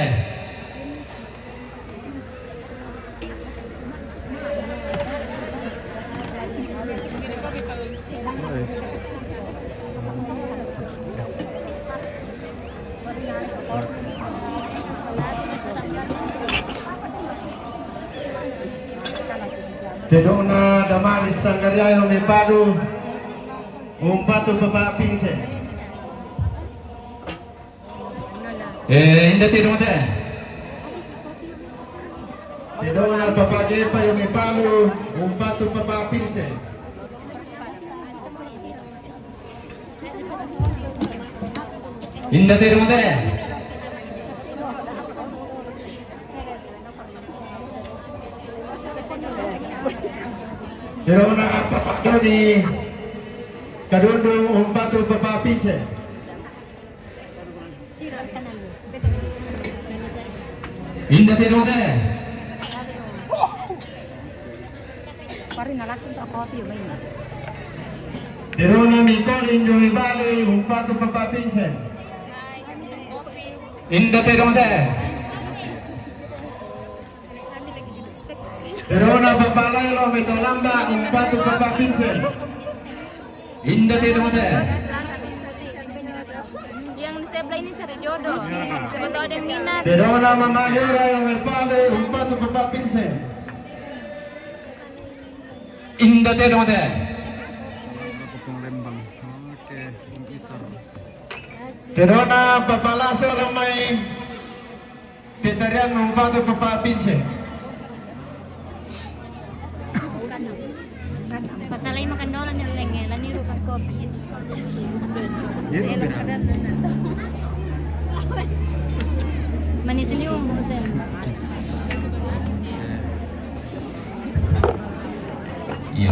Tedona Damaris Sangkaryayo Mepadu Umpatu Papa Pinse inda te ronde Tedona Papa Gepa Yo Mepadu Umpatu Papa Pinse inda te ronde Tedona Papa Joni Kadundu Umpatu Papa Pinse inda te ronde Parin nalakon to ako tiyo may na. Tedona Mikolin Yo Mibali Umpatu Papa Pinse inda te ronde Tedona Papa Lailo Metolamba Umpatu Papa Pinse inda te ronde Yang di sebelah ini cari jodoh. Siapa tahu ada yang minat. Tedona Mama Dora Yo Mepadu Umpatu Papa Pinse inda te ronde Potong Lembang. Oke, Isar. Tedona Papa Laso Lamai Petarian Umpatu Papa Pinse Pasalay makan dolan yung lengelan ni Rupan Kopi. Manisin yung hotel. iya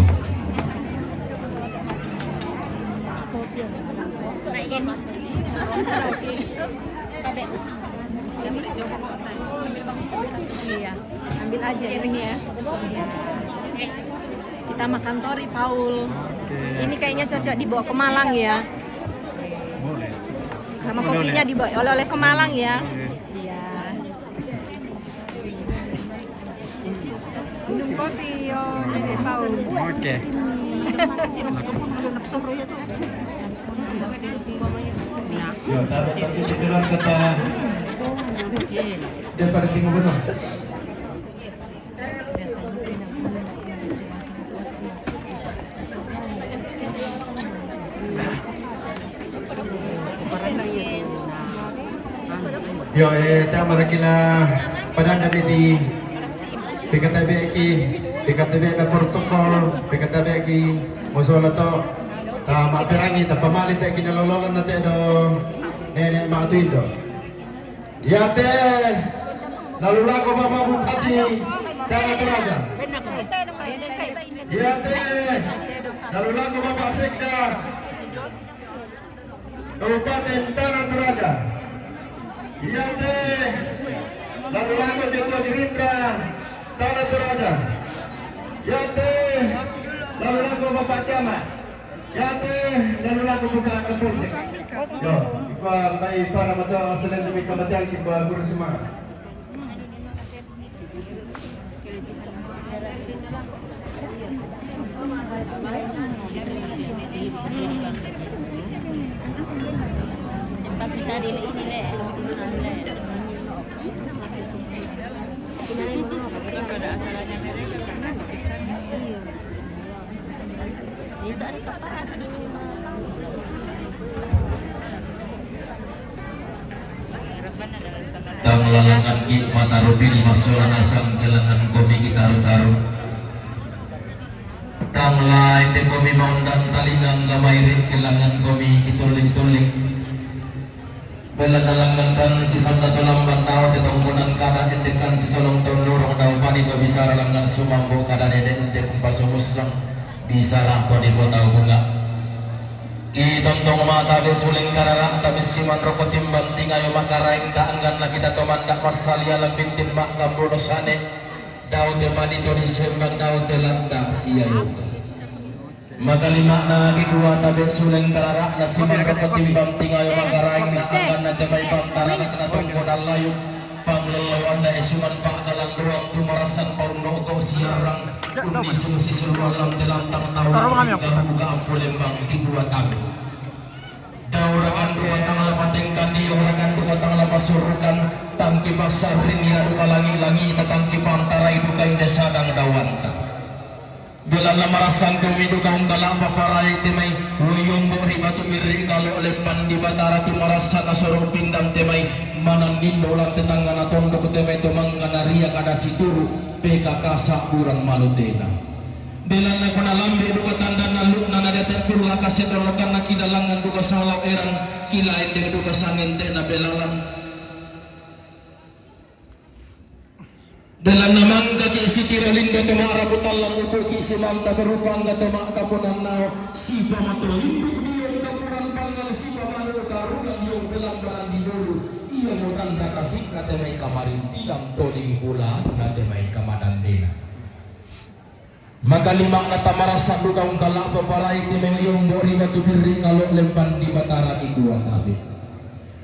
Iya. Ambil ambil aja ini ya. Kita makan tori, Paul. Ini kayaknya cocok dibawa ke Malang ya. Boleh. Sama kopinya dibawa oleh-oleh ke Malang ya. Iya. Minum kopi yo, Paul. Oke. Yo, tapi jalan kata daripada tinggal benar. Yo, tama na kila padanda di PKTB ka protokol, PKTB ki mosola to ta mapirangi ta pamalit ta kinalololan na te do nenek mga tuindo. Yate lalula ko Bapak Bupati Tanah Toraja. Yate lalula ko Bapak Sekda Kabupaten Tanah Toraja. Yate lalula ko Joto Dirindra Tanah Toraja. Yate lalula ko Bapak Camat. Yate lalula ko Bapak Kapolsek. Yo, ikaw may para mata selain demi kematian kita guru semangat. Tang lalangan ki mata rupi lima solana sang kelangan komi kita taru tang lain te komi maundang talingang gamairin kelangan komi kituling-tuling belan kan si santa tulamban tao te tongkonan kada endekan si solong ton lorong daw panito bisa langan sumambo kada dede ende kumpasumus lang bisa lang ko di kota bunga Itontong mata bersuling karara tamis siman rokok timbang tingayo makaraing daanggan na kita tomandak masalia lambing timbang kambuno sane daw te manito di sembang daw te landa siya magalima na gikuha na bersuling karara na siman rokok timbang tingayo makaraing daanggan na te may pantara na kinatongko na layo panglalawan na esuman pa kalang ruang tumarasan pauno ko siyarang kundi sumusi selualam telantang tawa hingga buka ampulembang kedua tabi daurakan rumah tanggal patengkan di orakan rumah tanggal pasurukan tangki pasar rinira duka langi-langi ita tangki pantara itu kain desa dang dawanta bulan lamarasan kewidu kaum galak paparai temai wuyung bori batu miri kalau lepan di batara tu marasan asorong pindang temai manandin dolan tetangga na tondok temai tomang kanaria kada situru PKK sakurang malutena delan na kunalambi duka tanda na luk na nadete kurula kasedolokan na kidalangan duka salau erang kilain de duka sangente na belalan delan namang kaki isi tirolin gato maarabutalang upo ki isi manta berupang gato maakapunan nao sipa mato induk diyong kapunan pangal sipa malu karugan diyong belambaran di dulu iya mo tanda kasik na temay kamarin tilang toling hula na temay kamadan dena magalimang na tamarasan dukaong kalak paparay temay yung bori batu birri kalau lempan di batara ikuan tabi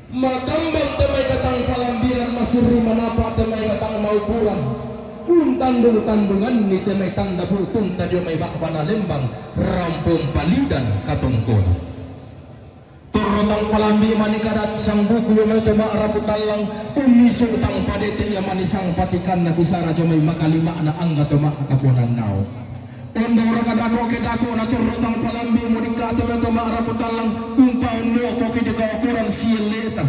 makambang temay katang palambiran masiri manapa temay katang maupuran tandung-tandungan ni temay tanda putong tadyo may bakwana lembang rampung palidan katongkonan turutang palambi manikadat sang buku yung may tumaaraputalang umiso tang padete yung manisang patikan na bisara yung may makalima na angga tumakapunan nao Ondora kadako kedako na turutang palambi manikadat yung tumaaraputalang kumpaun mo ako kidikawakuran siyeleta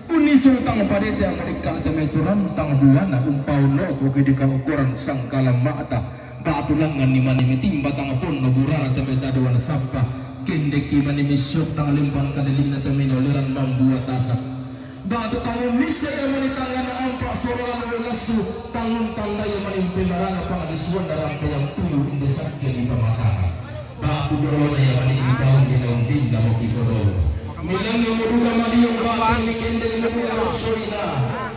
uniso tang padete yung manikadat yung may turantang buwan na kumpaun mo ako kidikawakuran sang kalamata baatulangan ni manimiting batang pun na burara yung daduan sabpa kendek iman ni misyok tang limpan kadaling na terminoliran membuat tasak batu kamu misa yang menitangkan ampak sorangan welasu tangun tangga yang menimpi marana pang disuan darang yang tuyu indesak jadi pemakara batu dorona yang menimpi tahun di daun pinda mau kipodolo milang yang meruga maliyong batang ni kendek meruga rosorina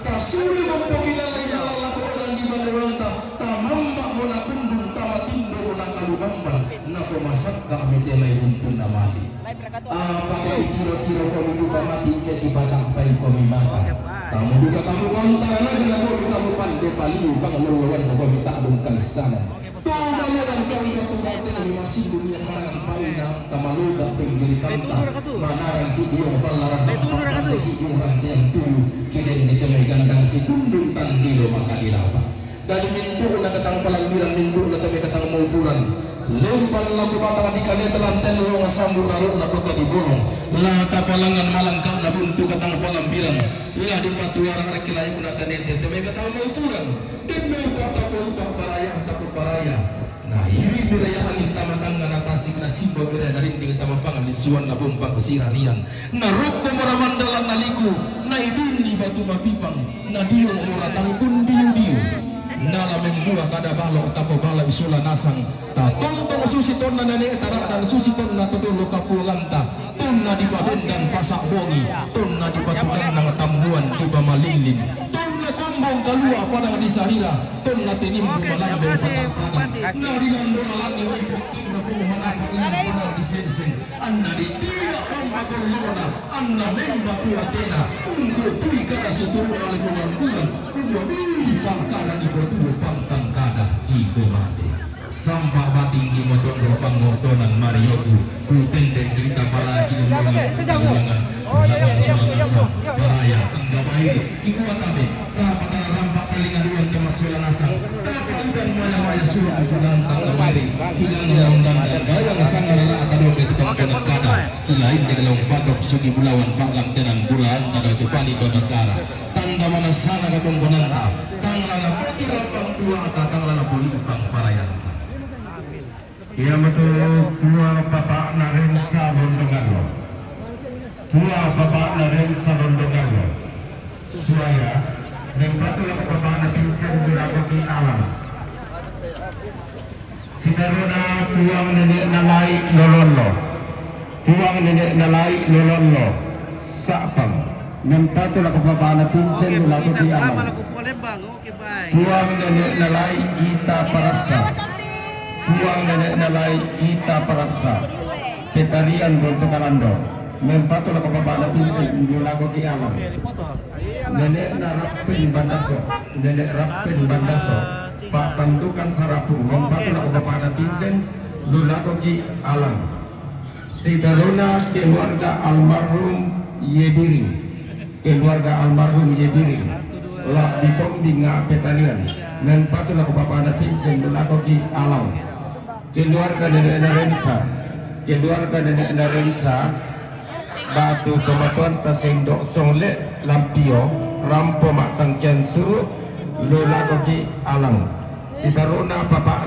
tasuli mempokilan yang lakukan di Banuranta Apa kira-kira kami juga mati ke ibadah baik kami mata. Kamu juga kamu kontana dengan kamu pandai paling bang melawan kami tak bungkal sana. Tuhan dan kami kekuatan masih dunia karangan paina kamalu dan pinggir kanta manaran kidio balaran dan kidio rantian tuyu kiden ditemai gandang si kundung tandilo maka dilawan. Dari mintu na katang palanggiran mintu na kami katang maupuran. Lempan lagu batang di kali telanten lo ngasambur naruh na kota di borong. La kapalangan malangkah na buntu katang palambiran. La di patuaran rekilai kuna kanete temai katang maupuran. Demi kota kota paraya takut paraya. Nah ini biraya angin tamatang na tasik na simba biraya dari di tamapangan di suan na bumpang kesiranian. Na roko maramandalan na liku. Na idin batu mapipang. Na diyo muratang pun diyo. Nala membuah kada balok tapo bala isula nasang ta tontong susi tonna nane tarak dan susi tonna tudulu kapulanta tonna di dan pasak bongi tonna di patudan nang tambuan di bamalilin tonna kumbong kalua padang di sarira tonna tenim bumalambe patang nari nando alangi wipok ibra pumana padang di sensen anna di tiga ombakon lona anna memba tuatena ungu pui kada seturu oleh bulan bisa kada di berdua pantang kada di komate sampah bating di motor beropang motonan Marioku kutendeng kita para di ulangan bahaya enggak ibu atabe kapata rampak telinga duan kemasulan asang kapaidan maya-maya suruh lantang lemari hilang dan gaya ngesangan ala akadome itu temponan kada ilain di dalam patok sugi bulawan paklam tenan bulan kada kepani to disara tanda mana sana ketomponan tanglana putih rapang tua tanglana polipang parayan. Iya betul, tua bapak naren sabondongalo. Tua bapak naren sabondongalo. Suaya, nempatulah bapak natin sa bulagoki alam. Sitaruna tuang nenek nalai lololo. Tuang nenek nalai lololo. Sapang. Nempatulah bapak natin sa bulagoki alam. Tuang nenek nalai ita parasa. Tuang nenek nalai ita parasa. Petalian untuk kalando. Mempatulah kebapak pinsen mulago di alam. Nenek narapin bandaso. Nenek rapin bandaso. Pak tandukan sarapu. Mempatulah kebapak pinsen mulago di alam. Sidaruna keluarga almarhum Yebiring. Keluarga almarhum Yebiring. Lah dikombing nga petalian. Mempatulah kebapak pinsen mulago di alam. Keluarga nenek Narensa, keluarga nenek Narensa, batu kematuan tasendok songle lampio, rampo mak tangkian suruh, lola koki alang. Sitaruna bapak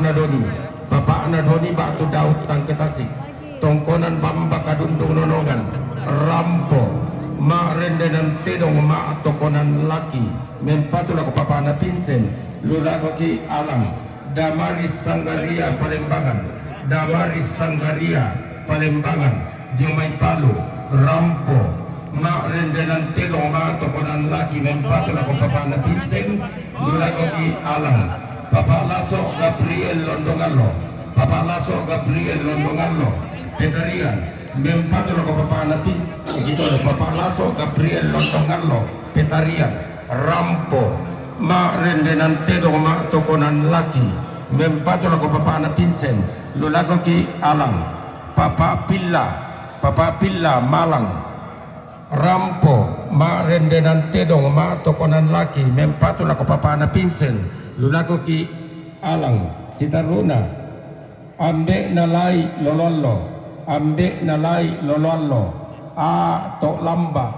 nadoni batu daud tangketasik, tongkonan bamba kadundung nonongan, rampo, mak rendenan tedong mak tokonan laki, mempatulah kebapak pinsen, lola koki alang. Damaris Sanggaria Palembangan, Damaris Sanggaria Palembangan, Jomai Palu, Rampo, Mak Rendenan Telong Mak Tokonan Laki Mempatulah Kopapana Pinseng, Lulagoki Alang, Bapak Laso Gabriel Londongalo, Bapak Laso Gabriel Londongalo, Petarian, Mempatulah Kopapana Pinseng, Bapak Laso Gabriel Londongalo, Petarian, Rampo, Mak rendenan tedong mak tokonan laki mempatulah ko papa na pinsen lulago ki alang papa pilla malang rampo mak rendenan tedong mak tokonan laki mempatulah ko papa na pinsen lulago ki alang sitaruna ambe nalai lololo a to lamba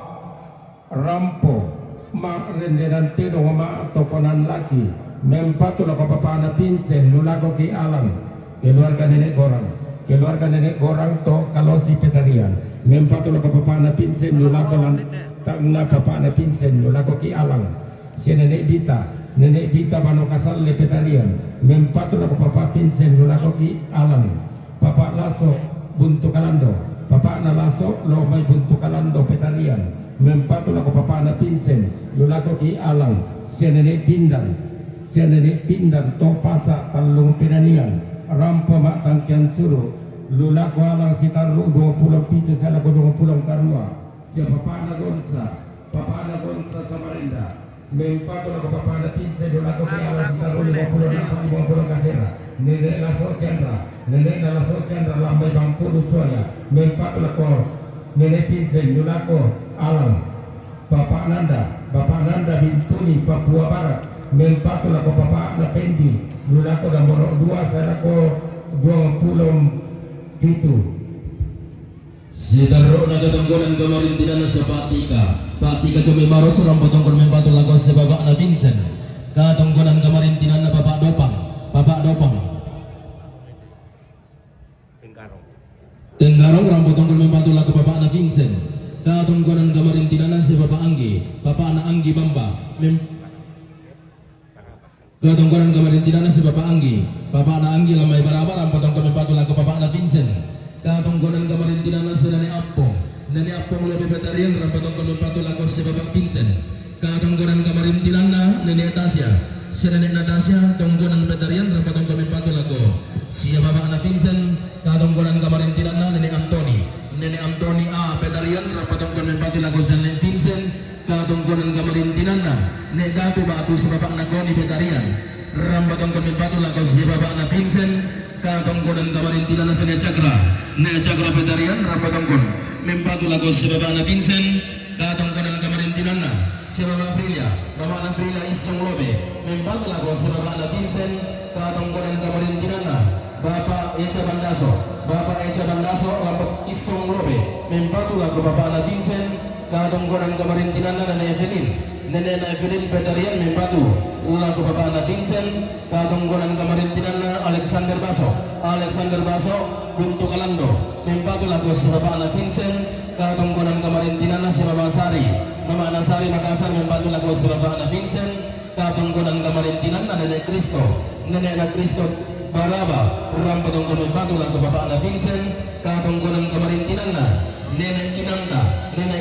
rampo mak rendenan tedong mak tokonan laki mempatulah kopapana pinsen lulago ki alam keluarga nenek gorang to kalosi petarian mempatulah kopapana pinsen lulago lan tangna papana pinsen lulago ki alang si nenek dita bano kasal le petarian mempatulah kopapa pinsen lulago ki alang papa laso buntu kalando papa na laso lo may buntu kalando petarian mempatulah ko papana pinsen lulago ki alang sianene pindan to pasa talung pinanian rampo mak tangkian suruh Lulako alang sitaru 27 sana ko 20 karua. Siapa pana gonsa Samarinda. Mempato la papana pinse lulako ke alang sitaru 50 kasera. Nene la so chandra lambai bangku suaya. Mempato la ko nene pinse lulako alang Bapak Nanda Bintuni Papua Barat. Mempato la ko Bapak na Pendi lulako da Morok 2 sana ko 27. Sidaro na katunggolan kamarintinan sa Patika kami maros orang patungkol membatu lagos sa Bapak na Vincent. Katunggolan kamarintinan na Bapak Dopang. Tenggarong orang patungkol membatu lago Bapak na Vincent. Katunggolan kamarintinan na si Bapak Anggi. Bapak na Anggi Bamba. Katunggolan kamarintinan na si Bapak Anggi. Bapak na Anggi lamay barabar orang patungkol membatu lago Bapak na Vincent. Katunggolan kamarintinan na si Nani Apong lebih veteran rampatong kemempatu lagu si Bapak Vincent. Katunggolan kamarintinan na Nani Natasha. Si Nani Natasha tunggolan veteran rampatong kemempatu lagu si Bapak na Vincent. Katunggolan kamarintinan na Nani Antoni a veteran rampatong kemempatu lagu si Nani Vincent. Katunggolan kamarintinan na Nani Gabu batu si Bapak na Goni veteran rampatong kemempatu lagu si Bapak na Vincent. Katunggolan kamarintinan na si Nani Cakra veteran rampatong membatu lagu si Bapak na Vincent. Katunggolan kamarintinan na si Bapak na Frila Isong Lobe membatu lagu si Bapak na Vincent. Katunggolan kamarintinan na Bapak Echa Bandaso Bapak Isong Lobe membatu lagu Bapak na Vincent. Katunggolan kamarintinan na Nene Evelyn veteran membatu lagu Bapak na Vincent. Katunggolan kamarintinan na Alexander Baso Buntu Kalando membatu lagu si Bapak na Vincent. Katunggolan kamarintinan na si Mama Nasari Makassar membatu lagu si Bapak na Vincent. Katunggolan kamarintinan na Nene Cristo Baraba urang patungkol membatu lagu Bapak na Vincent. Katunggolan kamarintinan na Nene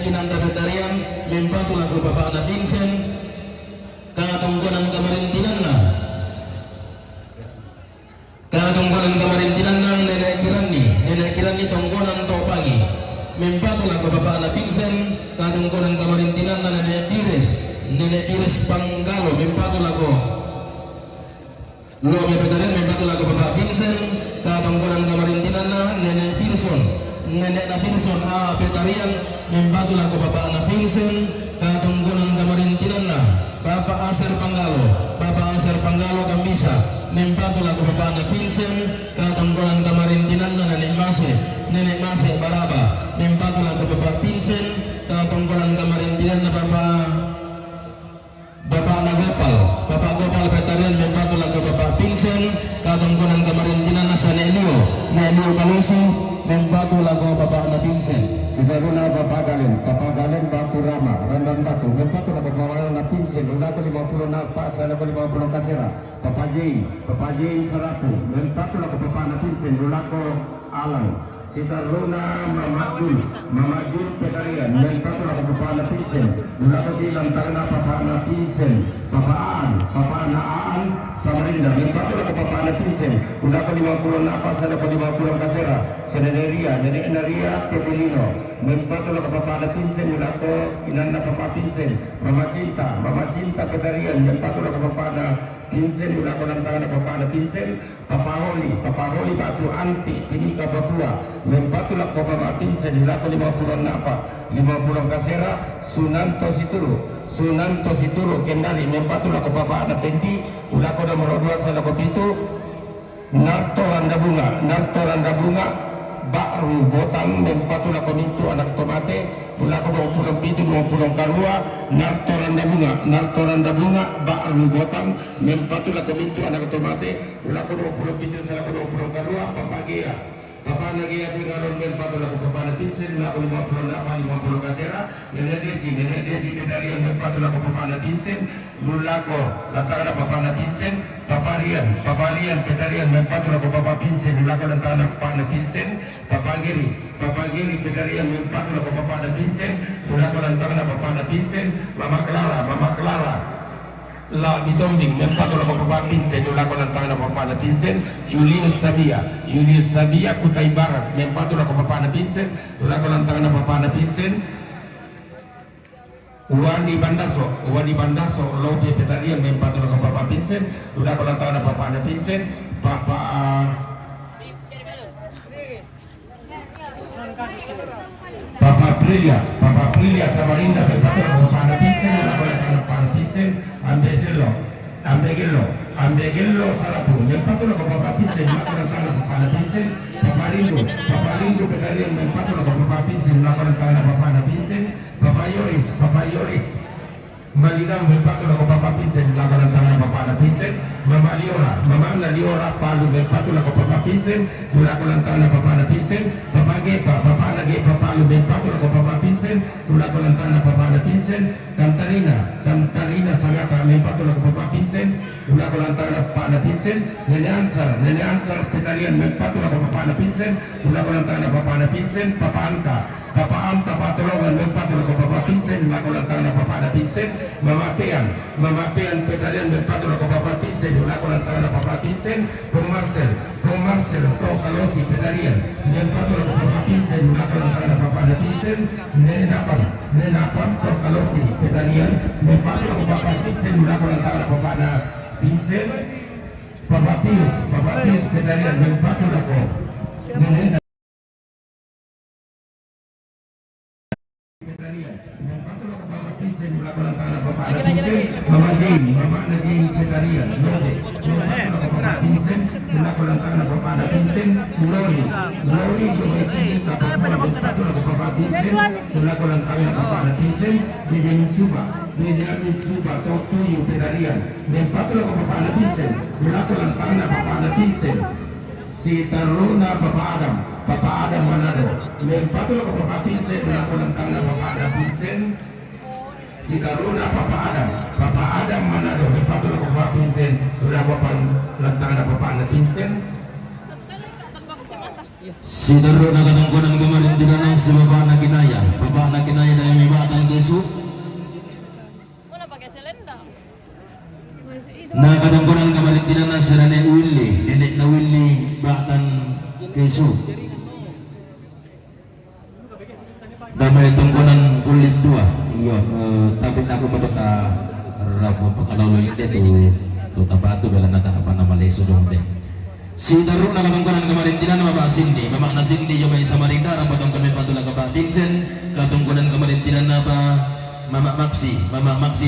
Kinanda veteran membatu lagu Bapak na Vincent. Katunggolan kamarintinan na Nene Kirani tunggolan Topangi membatu lagu Bapak na Vincent. Katunggolan kamarintinan na Nene Pires Panggalo membatu lagu Lome veteran membatu lagu Bapak Vincent. Katunggolan kamarintinan na Nene Filson a veteran membatu lagu Bapak na Vincent. Katunggolan kamarintinan na Bapak Aser Panggalo Kambisa membatu lagu Bapak na Vincent. Katunggolan kamarintinan na Nenek Mase Baraba membatu lagu Bapak Vincent. Katunggolan kamarintinan na Bapak Gopal veteran membatu lagu Bapak Vincent. Katunggolan kamarintinan na sa Nelio Kalosi membatu lagu Bapak na Vincent. Sidaruna Bapak Galen Batu Rama Randan Batu membatu lagu Bapak na Vincent. Lulako 50 na Sana 50 kasera. Bapak J Saratu membatu lagu Bapak na Vincent. Lulako Alang Sidaruna Mama Jul Petarian membatu lagu Bapak na Vincent. Lulako Dilang Tarna Bapak na Vincent. Bapak Aan Samarinda membatu lagu Bapak na Vincent. Lulako 50 na Sana 50 kasera. Nene Naria Tetelino membatu lagu Bapak na Vincent. Lulako Inanda Bapak Vincent. Mama Cinta Petarian membatu lagu Bapak na Vincent. Lulako Lantangan Bapak na Vincent. Papa Holi Batu Anti Tinika Papua membatu lagu Bapak Vincent. Lulako 50 kasera. Sunanto Situru Kendali membatu lagu Bapak na Pendi. Lulako nomor 2 sana kopitu Narto Randa Bunga Bakru Botang membatu lagu Mintu anak tomate. Lulako 20 karua Narto Randa Bunga Bakru Botang membatu lagu Mintu anak tomate. Lulako 20 sana 20 karua Papa Nagia Pingaron membatu lagu Bapak na Vincent. Lulako 50 kasera. Nene Desi Pedarian membatu lagu Bapak na Vincent. Lulako lantaran Bapak na Vincent. Papa Rian Pedarian membatu lagu Bapak Vincent. Lulako lantaran Bapak na Vincent. Papa Giri Pedarian membatu lagu Bapak na Vincent. Lulako lantaran Bapak na Vincent. Mama Clara La Ditombing membatu lagu Bapak Vincent. Pinsen Ulako Lantang na Papana Pinsen Julius Sabia Kutai Barat Mempatu Lako Papana Pinsen Ulako Lantang na Papana Pinsen Wani Bandaso Lobe Petarian Mempatu Lako Papana Pinsen Ulako Lantang na Papana Pinsen Papa Aprilia Samarinda Mempatu Lako Papana Pinsen Ulako Lantang na Papana Pinsen Ambegello Salapu Mempatu Lako Papana Pinsen Ulako Lantang na Papana Pinsen Paparindo Petarian Mempatu Lako Papana Pinsen Ulako Lantang na Papana Pinsen Papa Yoris Malinang Mempatu Lako Papana Pinsen Ulako Lantang na Papana Pinsen Mama Liora Palu Mempatu Lako Papana Pinsen Ulako Lantang na Papana Pinsen Papa Nagepa Palu Mempatu Lako Papana Pinsen Ulako Lantang na Papana Pinsen Kantarina Sagata Mempatu Lako Papana Pinsen Ulako Lantang na Papana Pinsen Nene Ansar Petarian Mempatu Lako Papana Pinsen Ulako Lantang na Papana Pinsen Papa Anta Patolongan Mempatu Lako Papana Pinsen Ulako Lantang na Papana Pinsen Mama Pean Petarian Mempatu Lako Papana Pinsen Ulako Lantang na Papana Pinsen Pong Marcel Kalosi Petarian Mempatu Lako Papana Pinsen Ulako Lantang na Papana Pinsen Nenapan Kalosi Petarian Mempatu Lako Papana Pinsen Ulako Lantang na Papana Pinsen Papa Pius Petarian Mempatu Lako Mama Najin Petarian Pinsen Ulako Lantang na Papana Pinsen Lori Ulako Lantang na Papana Pinsen Benjamin Suba Totuyu Petarian Mempatu Lako Papana Pinsen Ulako Lantang na Papana Pinsen Si Taruna Papa Adam Manado Mempatu Lako Papana Pinsen Ulako Lantang na Papana Pinsen Si Taruna Papa Adam Manado Mempatu Lako Papana Pinsen Ulako Lantang na Papana Pinsen Si Taruna Katungkunan Kamarintinan si Bapak Nakinaya na may batang Yesu na Katungkunan Kamarintinan si Nenek Willy batang Yesu damay tungkunan ulit tua iyo tapi aku medota rapo pakadalo hindi to tabato bela natakapan na maleso dong de si Darun na katungkunan Kamarintinan Mama Cindy yung may Samarinda ang batong kami patula ka pa Vincent katungkunan Kamarintinan na ba Mama Maxi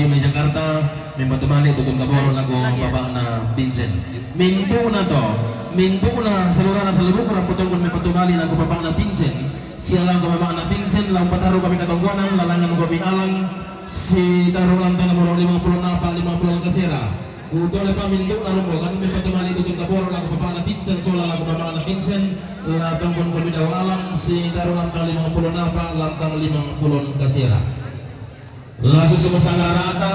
yung may Jakarta may matumali tutong kaboro na ko baba na Vincent Minggu na salura na sa lubuk orang potong may patumali na ko baba na Vincent siya lang kumabang na Vincent lang pataro kami katungkunan lalangan kami alang si Darun lang tayo muro 50 na pa 50 kasira Udo le Minggu na rumbo kan may patumali tutong kaboro na ko baba na Vincent so lang kumabang na Vincent latang pun kami daw alang si Darun lang tayo 50 na pa lantang 50 kasira laso sumasang rata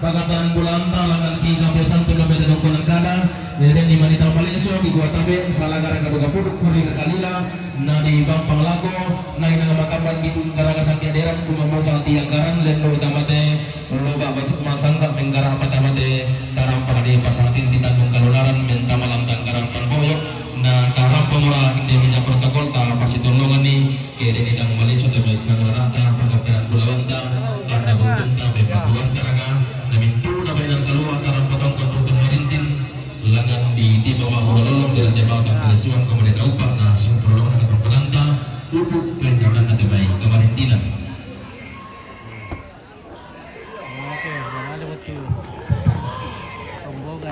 pagkatan bulanta langan ki kapesan tulang beda dongkonan kada neden di manita maleso di gua tabe salagara kaduga puduk kuri kalila na di bang panglago na ina makapan di karaga sakya deran kumamo sang tiang garan lendo utamate loba basuk masangka menggara patamate daram pagadi pasantin di tanggung kalularan menta malam tanggaran panboyo na daram pemula inde meja protokol ta pasitulungan ni kede di tang maleso tabe sang rata pagkatan bulawanta tanda buntung ta bebatuan karaga namintu na bayan kalua tarang potong kontutung marintin langan di bawah mulolong dan di bawah kepolisian kemudian upak na sumprolong na ketongkolanta upuk kelendaran na tibay Kamarintinan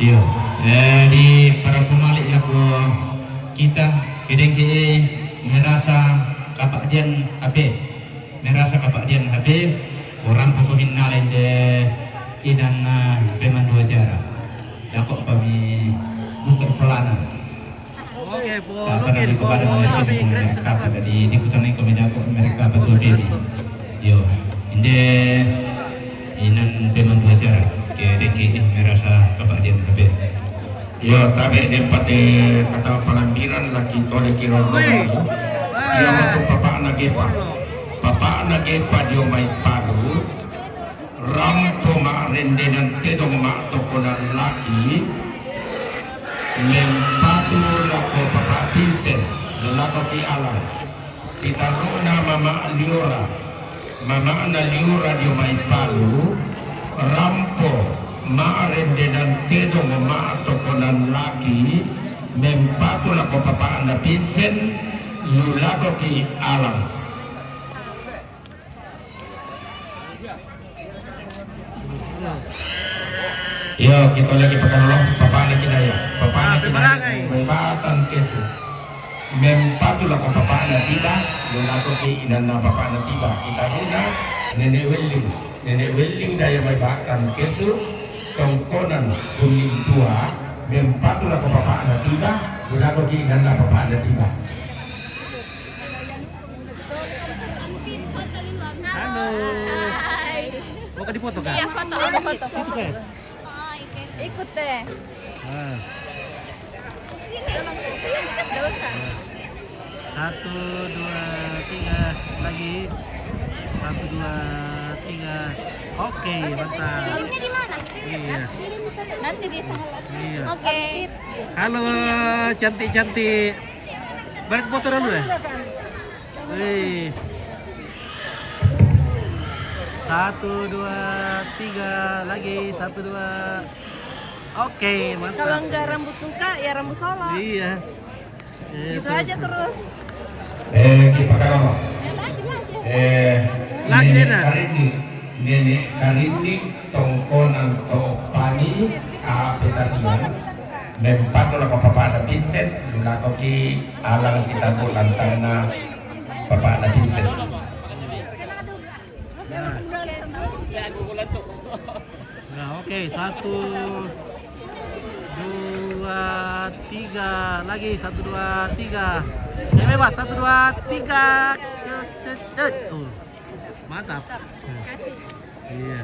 Yo, di para pemalik laku kita kede-kede merasa kapakdian HP orang pemimpin lain de idan peman dua jara lakok kami buka pelana kata kepada mereka tadi di putaran kami dakok mereka betul diri yo inde inan peman dua jara kede merasa kapakdian HP Yo tabe empate kata palambiran laki tole kiro yo untuk papa nagepa dio mai palu rampo ma rende nan tedong ma tokonan laki Mempatu lako Papa Vincent lako ki alam sitaruna mama liora mama ana liora di mai palu rampo maarende dan tedo mama tokonan laki mempatu lako Papa ana Vincent lako ki alam. Yo, kita lagi pegang loh, papa anak kita ya, papa anak kita, membatan kesu, mempatulah ke papa anak kita, lulaku ki inana papa anak kita, si taruna, nenek welling daya membatan kesu, tongkonan kuning tua, mempatulah ke papa anak kita, lulaku ki inana papa anak kita. Halo. Mau ke dipoto kan? Iya, foto. Situ kan? Ikut deh. Ah. Sini. Nggak usah. 1, 2, 3 lagi. 1, 2, 3. Oke, mantap. Kirimnya di mana? Iya. Nanti di sana. Iya. Oke. Halo, cantik-cantik. Balik foto dulu ya. Wih. 1, 2, 3 lagi. 1, 2. Oke, mantap. Kalau nggak rambut muka, ya rambut solo. Iya. Gitu aja terus. Kita kalau Lagi Dena. nenek karini tongkonan topani petanian mempatulah papa ada Vincent lulaku ki alang sitabu lantana papa ada Vincent. Nah, oke, 1, 2, 3 lagi. 1, 2, 3. Ya bebas. 1, 2, 3. Tuh. Mantap. Iya.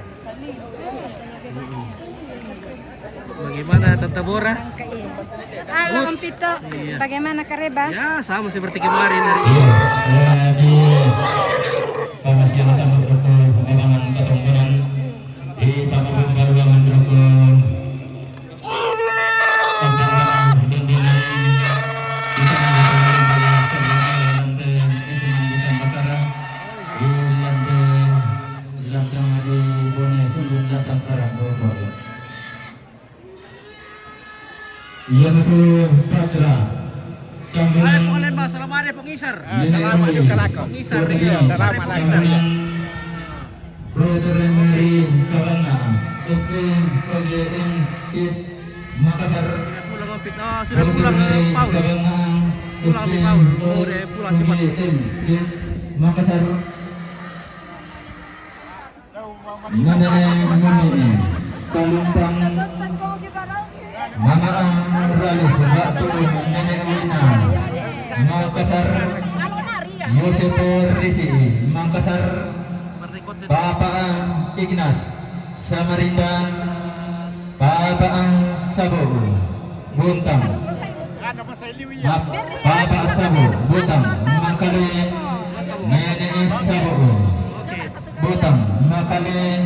Bagaimana Tante Bora? Halo Om Tito, Iya. bagaimana Kareba? Ya, sama seperti kemarin hari ini. Di Kamas yang sama rukun membangun ketongkonan di Tabung Baruangan rukun tentang dindingan kita bisa bakara di lantai di bone sungguh datang karang bogor. Iya betul Patra. Hai, boleh Mas, selamat hari pengisar. Selamat juga lako. Pengisar. Selamat pengisar. Brother Mary Kabanga, Usmin PGM Kis Makassar. Pulang Om Pito. Sudah pulang ke Paul. Kabanga, Pulang di Paul. Udah pulang cepat. PGM Kis Makassar. Nane Kalumpang Mama Ralis Batu Nenek Wina Makassar Yosef Risi Makassar Papa Ignas Samarinda Papa Sabo Buntang Papa Sabo Buntang Makale Nenek Sabo Buntang Makale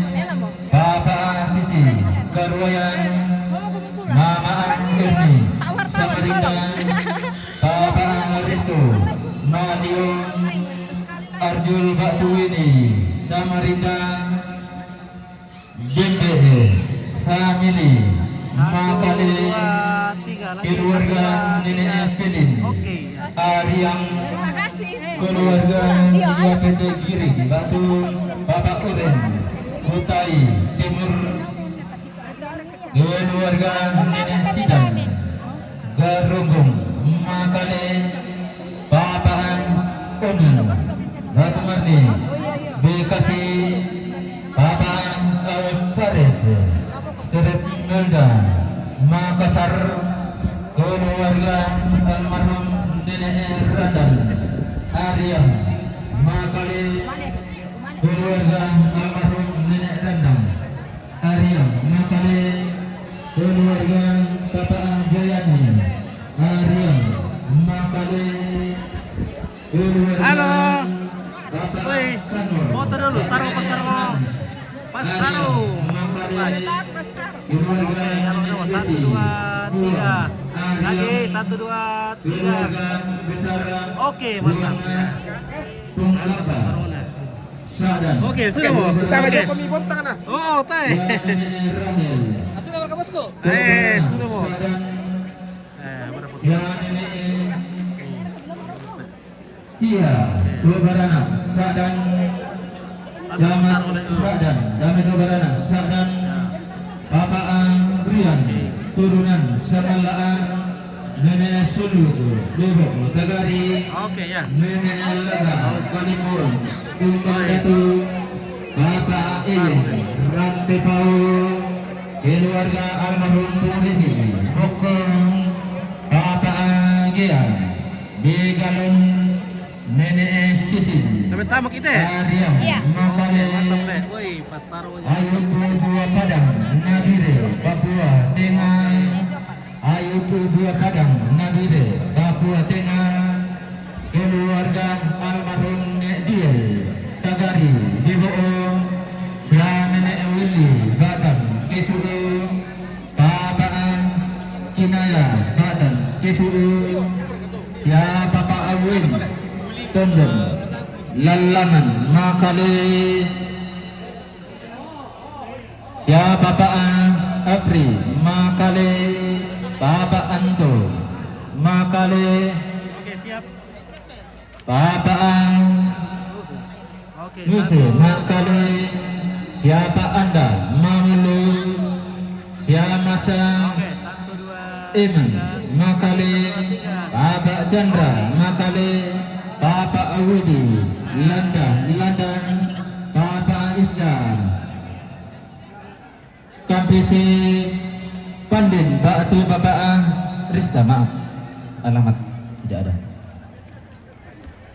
Papa Cici Karwayan Mama Irni Samarinda Papa Risto Madio Arjul Batuwini Samarinda Dembe Family Makale keluarga Nenek Pelin Ariang keluarga Yapete Giri Batu Bapak Uren Kutai Timur keluarga Nenek Sidang Garunggung Makale Bapak Unun Batu Marni Bekasi Bapak Faris Strip Melda Makassar keluarga almarhum Nenek Radan Ariam Makale keluarga almarhum Nenek Radan Ariam Makale keluarga Bapak Jayani Ariam Makale keluarga Halo. Bapak Woi, Kanur foto dulu. Sarung pas sarung. Pas sarung. Makale keluarga Oke, halo, Nenek 1, Betty 2, 3. Lagi 1 2 3. keluarga besar Oke, mantap. Punggapa Sadan. Oke, sudah mau. Sama Oke. Joko Mibon tangan. Oh, teh. Rahel Sudah berapa bosku? Sudah mau. Sadan Berapa? ya nenek Cia Kebarana Sadan Jamat Sadan Damai Kebarana Sadan Papa Brian turunan Samalaan Nenek Sulugu Lebok Tagari Oke ya. Nenek Laga Kalimur Tumbang Datu Bapak Iin Rantai Paul keluarga almarhum Polisi Bokong Bapak Gian di Galon Nenek Sisin Sampai tamak kita. Ariam Iya. Makale Mantap, Leh. Woi, Pasarnya. Ayu Buah Padang Nabire Papua Tengah Ayu Buah Padang Nabire Papua Tengah keluarga almarhum Nek Diel Tagari di Boong Nenek Willy Batam Kisuru Papaan Kinaya Batam Kisuru siapa Pak Awin Tonden Lalangan Makale siapa Pak Apri Makale Bapak Anto Makale Oke, siap. Bapak Oke. Nuse Makale siapa Anda Mamulu siapa masa Oke, 1 2. Iman Makale Bapak Chandra Makale Bapak Awidi Landa Bapak Isda Kampisi Pandin Batu Bapak Rista maaf alamat tidak ada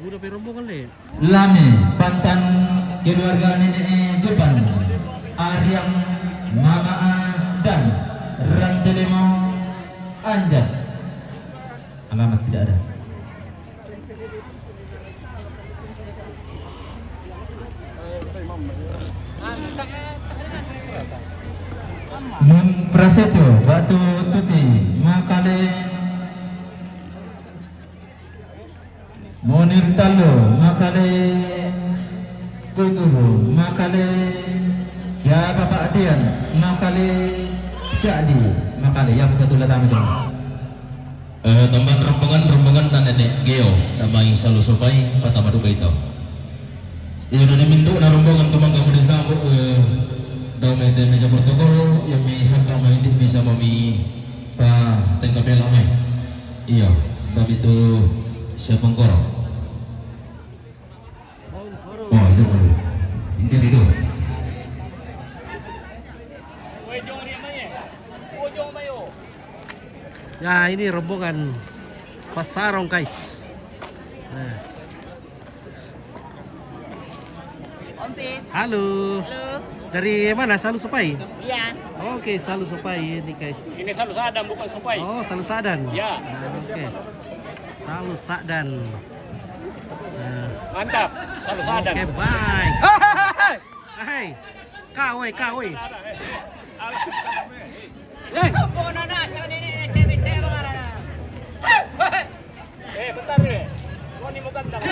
Udah rombongan, Leh. Lame Pantan keluarga nenek Jepan Aryang Mama dan Rantelemo Anjas alamat tidak ada Mun Prasetyo Batu Tuti Makale Monir Talo Makale Kuturu Makale siapa Pak Dian Makale Jadi Makale yang betul datang itu Tambahan rombongan dan nenek Geo nama yang selalu sopai patama duga itu. Ini udah diminta na rombongan tumangga mo desa daw may meja protokol yang may isang kamay hindi bisa mami pa tengkapel amay. Iya, kami itu siapang koro. Oh itu dulu ini itu Ya, ini rombongan Pasarong, guys. Nah. Halo. Dari mana? Salu Supai? Iya. Oke, Salu Supai ini, guys. Ini Salu Sadan bukan Supai. Oh, Salu Sadan. Ya. Oke. Salu Sadan. Nah. Mantap, Salu Sadan. Oke, baik. Hai. Kawai. Bentar deh. Gua nih mau gantang.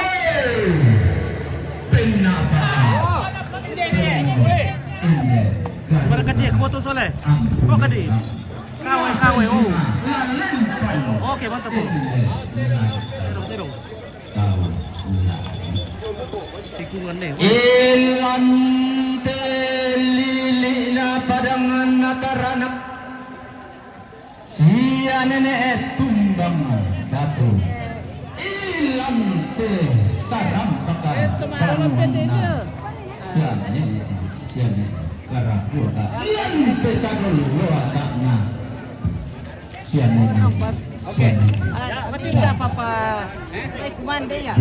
Mana kadi ke foto soleh? Oh, kadi. Kawai. Oh. Oke, mantap, Bu. Terong. Tikungan nih. Ilante lilina padangan nataranak sia nenek tumbang datu ilante taram bakar sia nenek karakuta ilante tagol loa takna sia nenek Mati siapa Pak? Kumande ya.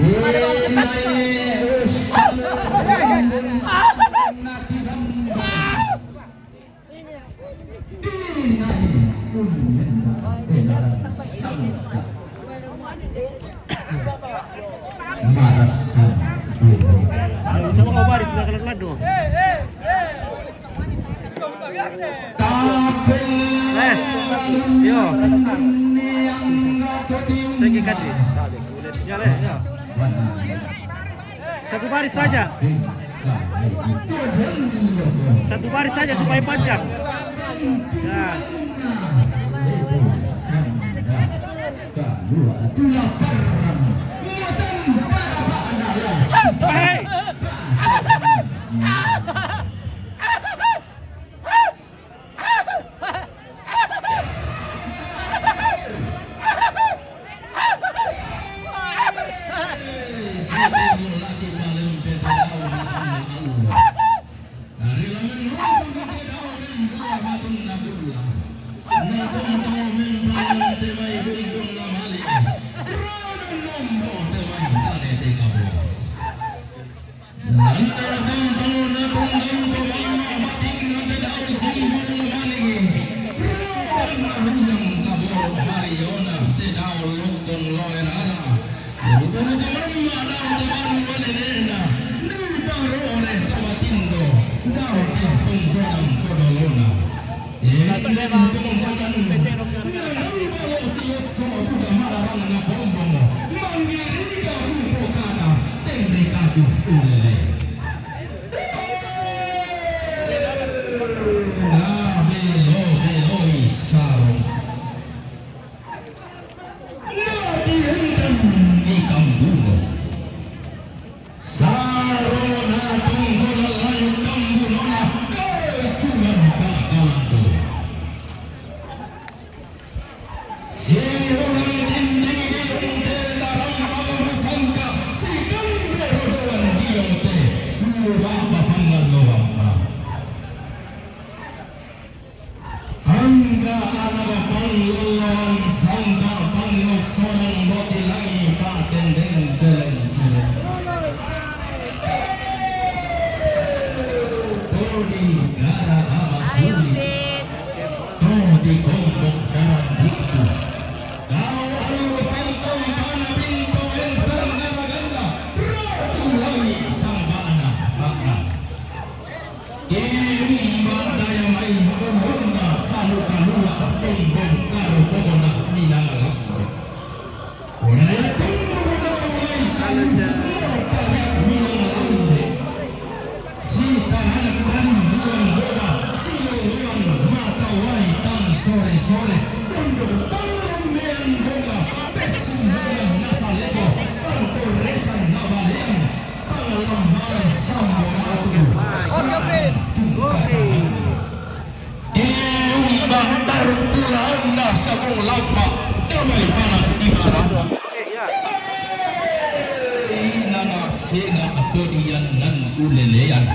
Sama kau baris sudah kena lado. Yo. Segi kati. Jalan ya. Satu baris saja. Satu baris saja supaya panjang. Ya. Hey! Sena kodian nan ulelean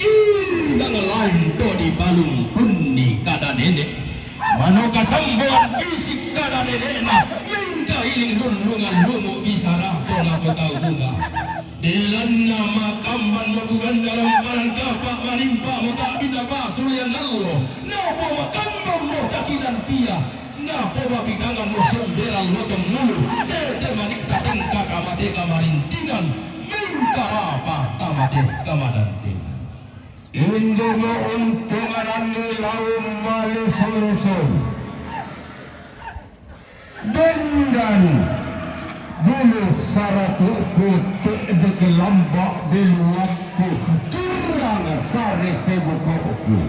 inang lain to di balung kunni kada nenek mano kasambuan isik kada nenek na mingka iling runungan lumu isara kona kota bunga delan nama kamban mabugan dalam barang kapak manimpa muta bina basulian nallo napa makambam mo takinan pia napa mabigangan musuh deral lotong mulu tete manik tatengka kamate kamarintingan karapa kamate kamadan Indo mo untungan nilaw malisulusun Dendan dulu saratuku te'deki lambak biluatku Curang sari sebukoku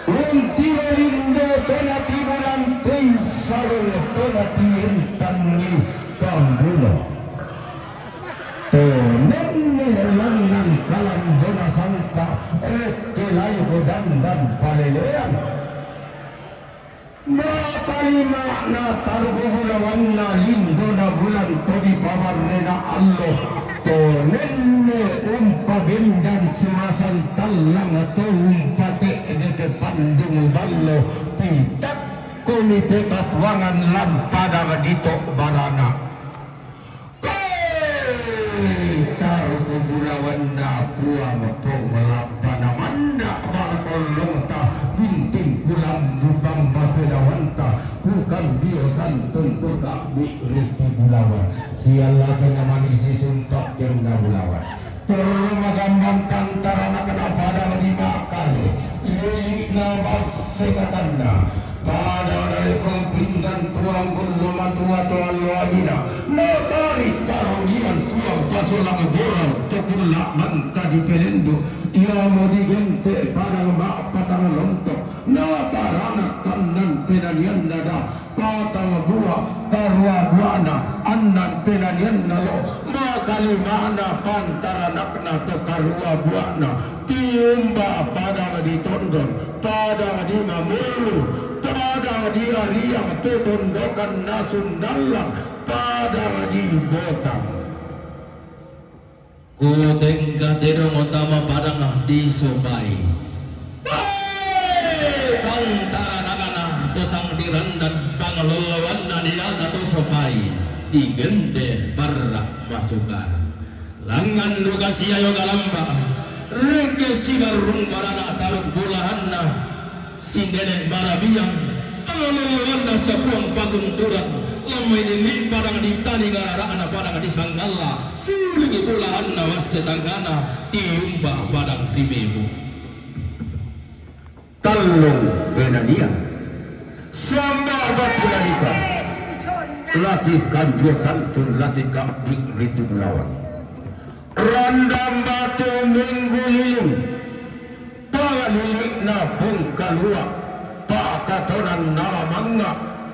Unti walindo tenati bulan ting salul tenati intani kambulo Nenne langan kalam bona sangka kelai godan dan palelean Matalima na tarbuhulawan na lindo na bulan to di pamarnena allo To nenne umpabendan sumasantal lang to umpate deke pandung ballo Titak komite katwangan lampada dito barana Taruh bulawan na puang pong malapana manda balkolong ta binting kulam bubang bapedawanta bukan biosan tentu kak riti bulawan siala kena manisi suntok kena bulawan terlalu magambang kantara na kenapa ada lima kali ilik na bas sekatanda pada dari pindan tuang kuluma tua tua luamina notari karugian tuang pasulang borang tokulah mangka di pelendo ia mau digente padang mak patang lontok notarana kanan penanian nada patang buah karua buana annan penanian nalo makalimana pantara nakna to karua buana tiumba padang di tondon padang di mamulu padang di ariang petondokan nasun dalang padang di botang ku tengka terong utama padang di Sobai pantara nakana totang dirandan pangelolawan nadiana to Sobai digente barak masukan langan luka siayo galamba reke sigarung barana taluk bulahanna sindene barabiang pangelolawan sapuang pagunturan lamai ini padang di tani gararana padang di sanggala sulingi bulahanna wasetangana tiumba padang ribebu talong penanian sama batu ladika latihkan dua santun latihkan ritu lawan randam batu minggu liling pangalilik na pun kalua pakatonan nama manga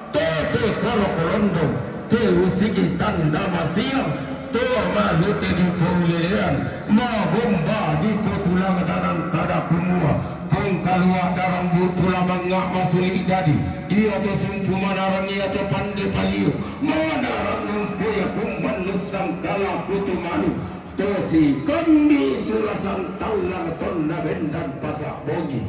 tepe korokorondo te usigi tanda masiam to malute di puliran ma bomba di potulang dalam kada kumua pun kalua dalam butulang manga masuli dadi dia to sumpu manarang ia to pande paliu manarang numpuya kumman nusang kala kutu manu tosi kami surasan talang tonna bendan pasak bogi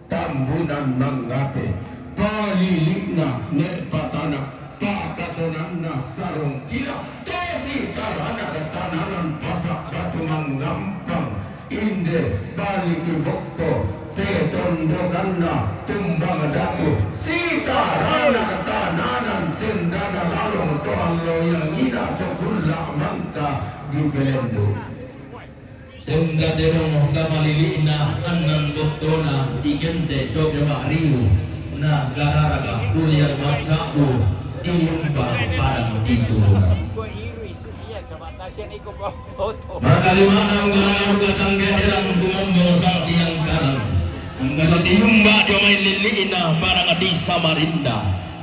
tambunan mangate palilikna ne patana pakatonanna sarung kila tosi karana ketananan pasak batu manggampang inde baliki bokto te tondokanna tumbang datu sitarana ketananan sendana lalong to allo yang ina to kulla mangka di kelendo tengga terong kamalilina annan boktona digente do mariu na gararaga kuliah masaku tiumba padang diturunan makalimana ang garang kasangga ilang bumombong sang tiang kalang ang gala tiumba di may liliina parang di Samarinda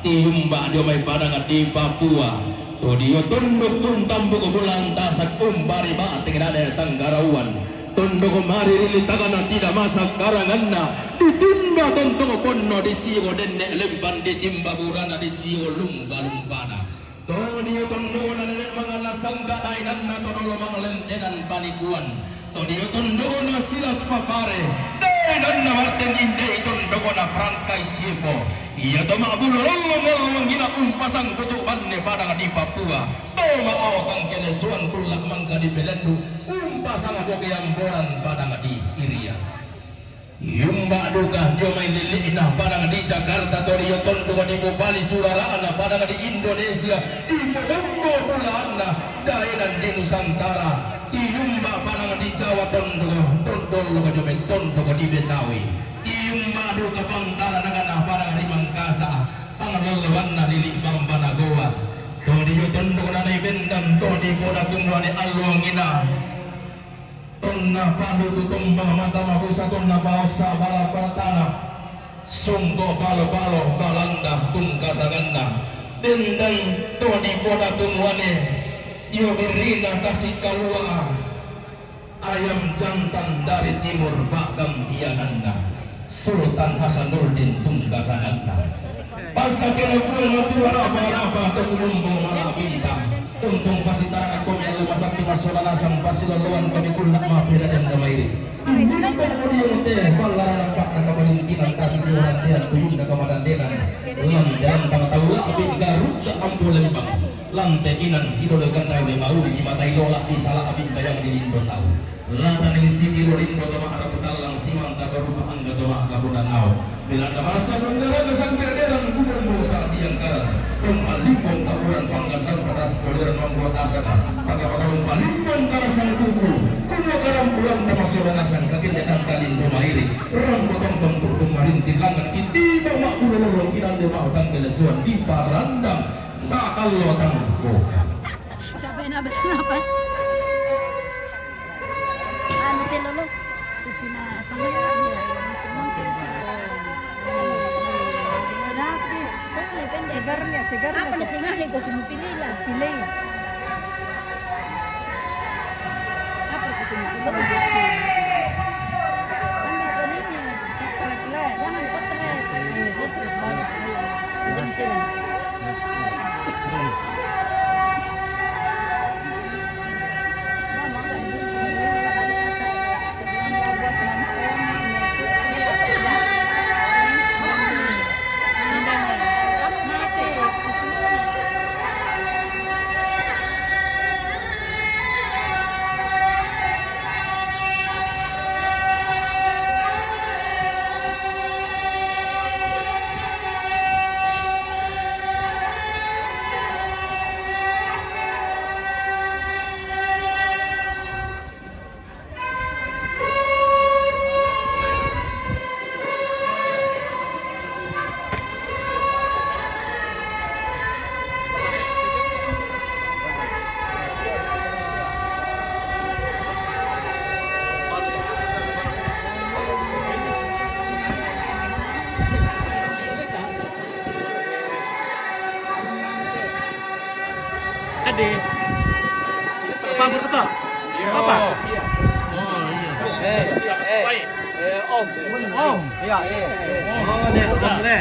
tiumba di may parang di Papua to diyo tunduk tuntambo ko bulang tasak umbari ba tingnan tanggarawan tunduk ko maririlitagan na tidak masak karangan na ditimba tonto ko ponno di siyo denne lemban di timba burana di siyo lumba-lumbana to diyo tondo na nenek mga lasangga dainan na todolo mga lentenan panikuan to diyo tondo na silas papare dainan na Martin Inde tondo ko na Franz Kaisipo iya to mga bulolong gina umpasang tutuban ni parang di Papua to maotang kenesuan tulak mangga di Belendu umpasang ako kayamboran parang di Irian yumba duka dia main di Lina parang di Jakarta to dia tondo di Bupali Suralana parang di Indonesia di Bongo Bulana dainan di Nusantara yumba parang di Jawa tondo ko di tondo ko di Betawi yumba duka pantara nagana parang di Mangkasa pangalalawan na lilik Bambanagoa to dia tondo na na ibendam to di poda kumwa ni Alwangina tonna pandu tutumbang mata mahusa tonna bausa bala patana sungko balo balanda tungkasaganda dendang to di poda tumwane dio berina kasih kalua ayam jantan dari timur bagam tiananda Sultan Hasanuddin tungkasaganda pasakena pun matuan apa tukumbong malabita tuntung pasitara ko melu masakti masola sang pasiloluan kami kulak mapira dan damairi kemudian teh balara pak kapalinginan kasih diuran teh tuyung da kamadandenan ulang dalam pangataula api garut da ampul lembang lantai inan hidolekan tahu de mau di matai lola di salah api bayang di lindo tahu latan ing siti lindo tama ada putalang simang ka berupa angga tama kabunan nau bila ada masa menggara kesangkir deran kubur musa tiang karan pembalimpong kaburan panggantan pada sekolah membuat asana maka pada pembalimpong karasan kuku kuno karam pulang tama sorangasan kakin dan talin bumairi rambutong bentuk tumari rintin langgan kiti bawa ulololong kinan dewa utang kelesuan di parandang nakal lotang boga. Capek na bernapas. Ano lolo? Tina sama lagi. Semua cerita. Segar. Apa na singali ko pinipili lang. Pilih. Apa ko pinipili? Jangan potret. Jam sini. Ade. Apa berkata? Apa? Om. Om. Iya. Oh, le, om le.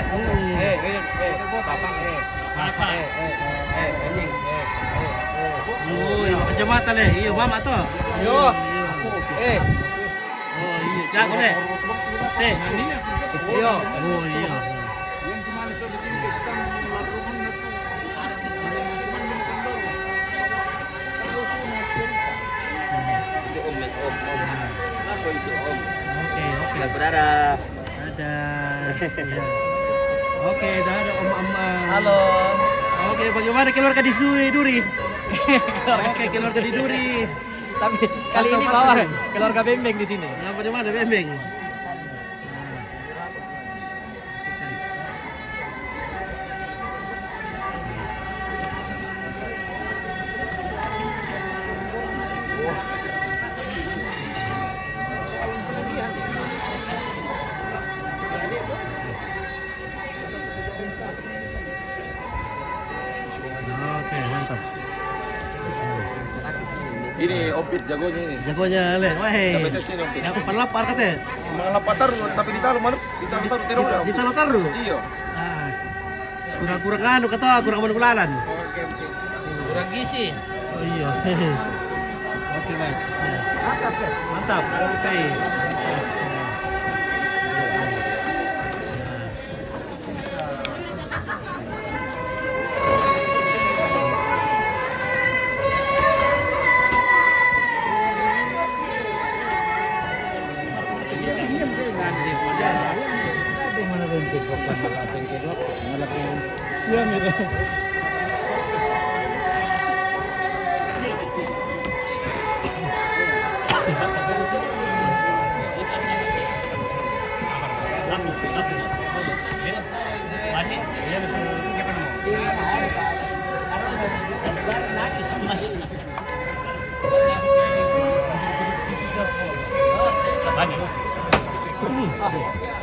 Bapak. Anjing. Oh, ya, kacamata le. Iya, mama to. Yo. Oh, iya, jago le. Teh. Yo. Oh, iya. Oke. Berharap. Ada. Iya. Oke, dah ada Om Amma. Halo. Oke, bagaimana keluarga di Duri? Oke, keluarga di Duri. Tapi kali ini bawa keluarga Bembeng di sini. Nah, bagaimana Bembeng? Oke, mantap. Ini opit jagonya ini. Jagonya le. Wah. Sampai ke sini opit. Aku lapar katanya. Malah patar tapi ditaruh mana? Ditaruh terus udah. Ditaruh. Iya. Ah. Kurang-kurang anu kata kurang manungkulalan. Kurang gizi. Oh iya. Oke, baik. Ya. Mantap. Oke.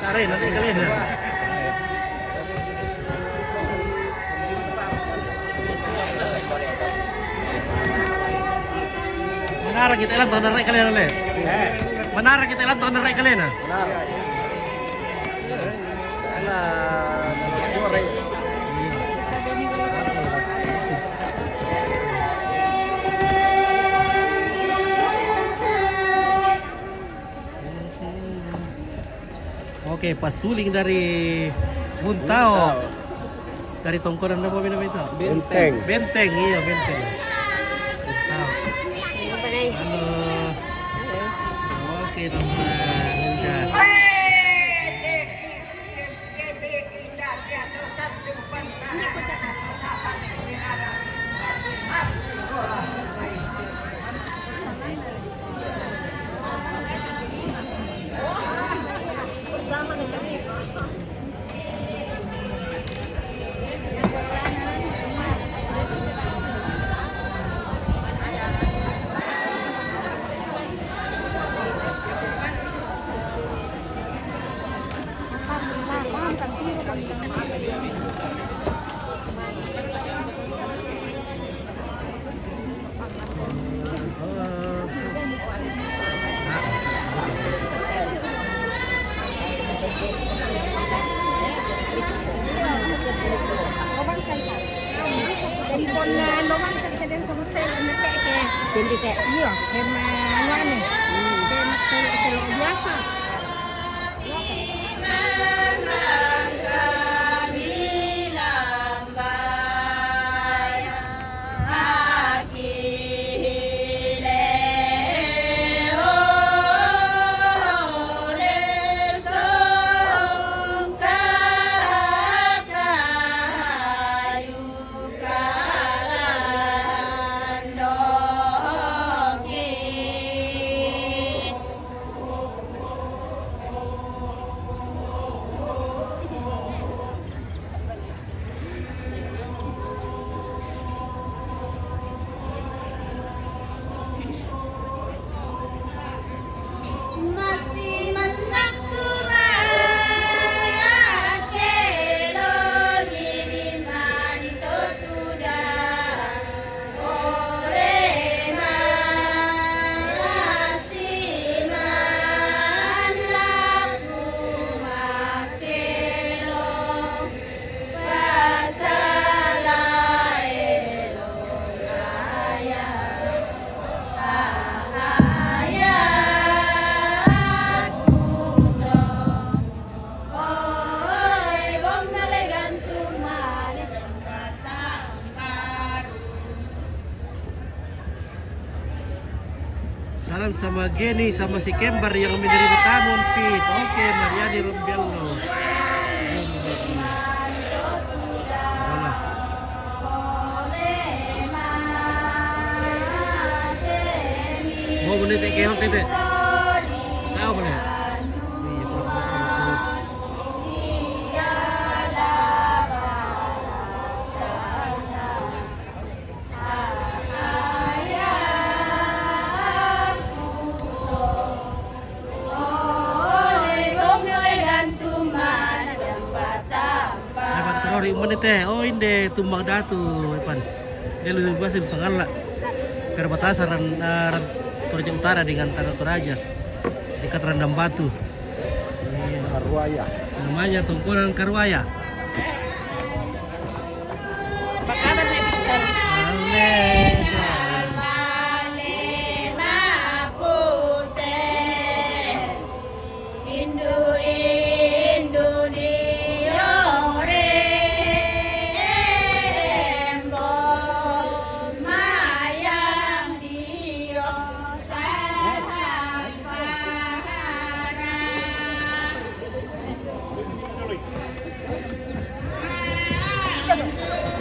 Tarik nanti kalian ya. Menara kita ilang tahun narik kalian oleh. Menara kita ilang tahun narik kalian ah. Oke, pasuling dari Muntao. Dari tongkonan apa nama itu? Benteng, iya benteng. Muntao. Halo. Oke, teman. Di kona naman sa din kung sa nakeke. Hindi ka. Iya, kema nih. Kema selo biasa. Salam sama Geni sama si Kembar yang menerima tamu Pit. Oke, Mariani Rumbiello. Mau menit ke hot itu. Tahu boleh. Oh ini tumbang datu, Epan. Dia lebih bahasa Sangala. Perbatasan Toraja Utara dengan Tanah Toraja, dekat Randam Batu. Karwaya. Namanya Tongkonan Karwaya. Makanan nih Victor.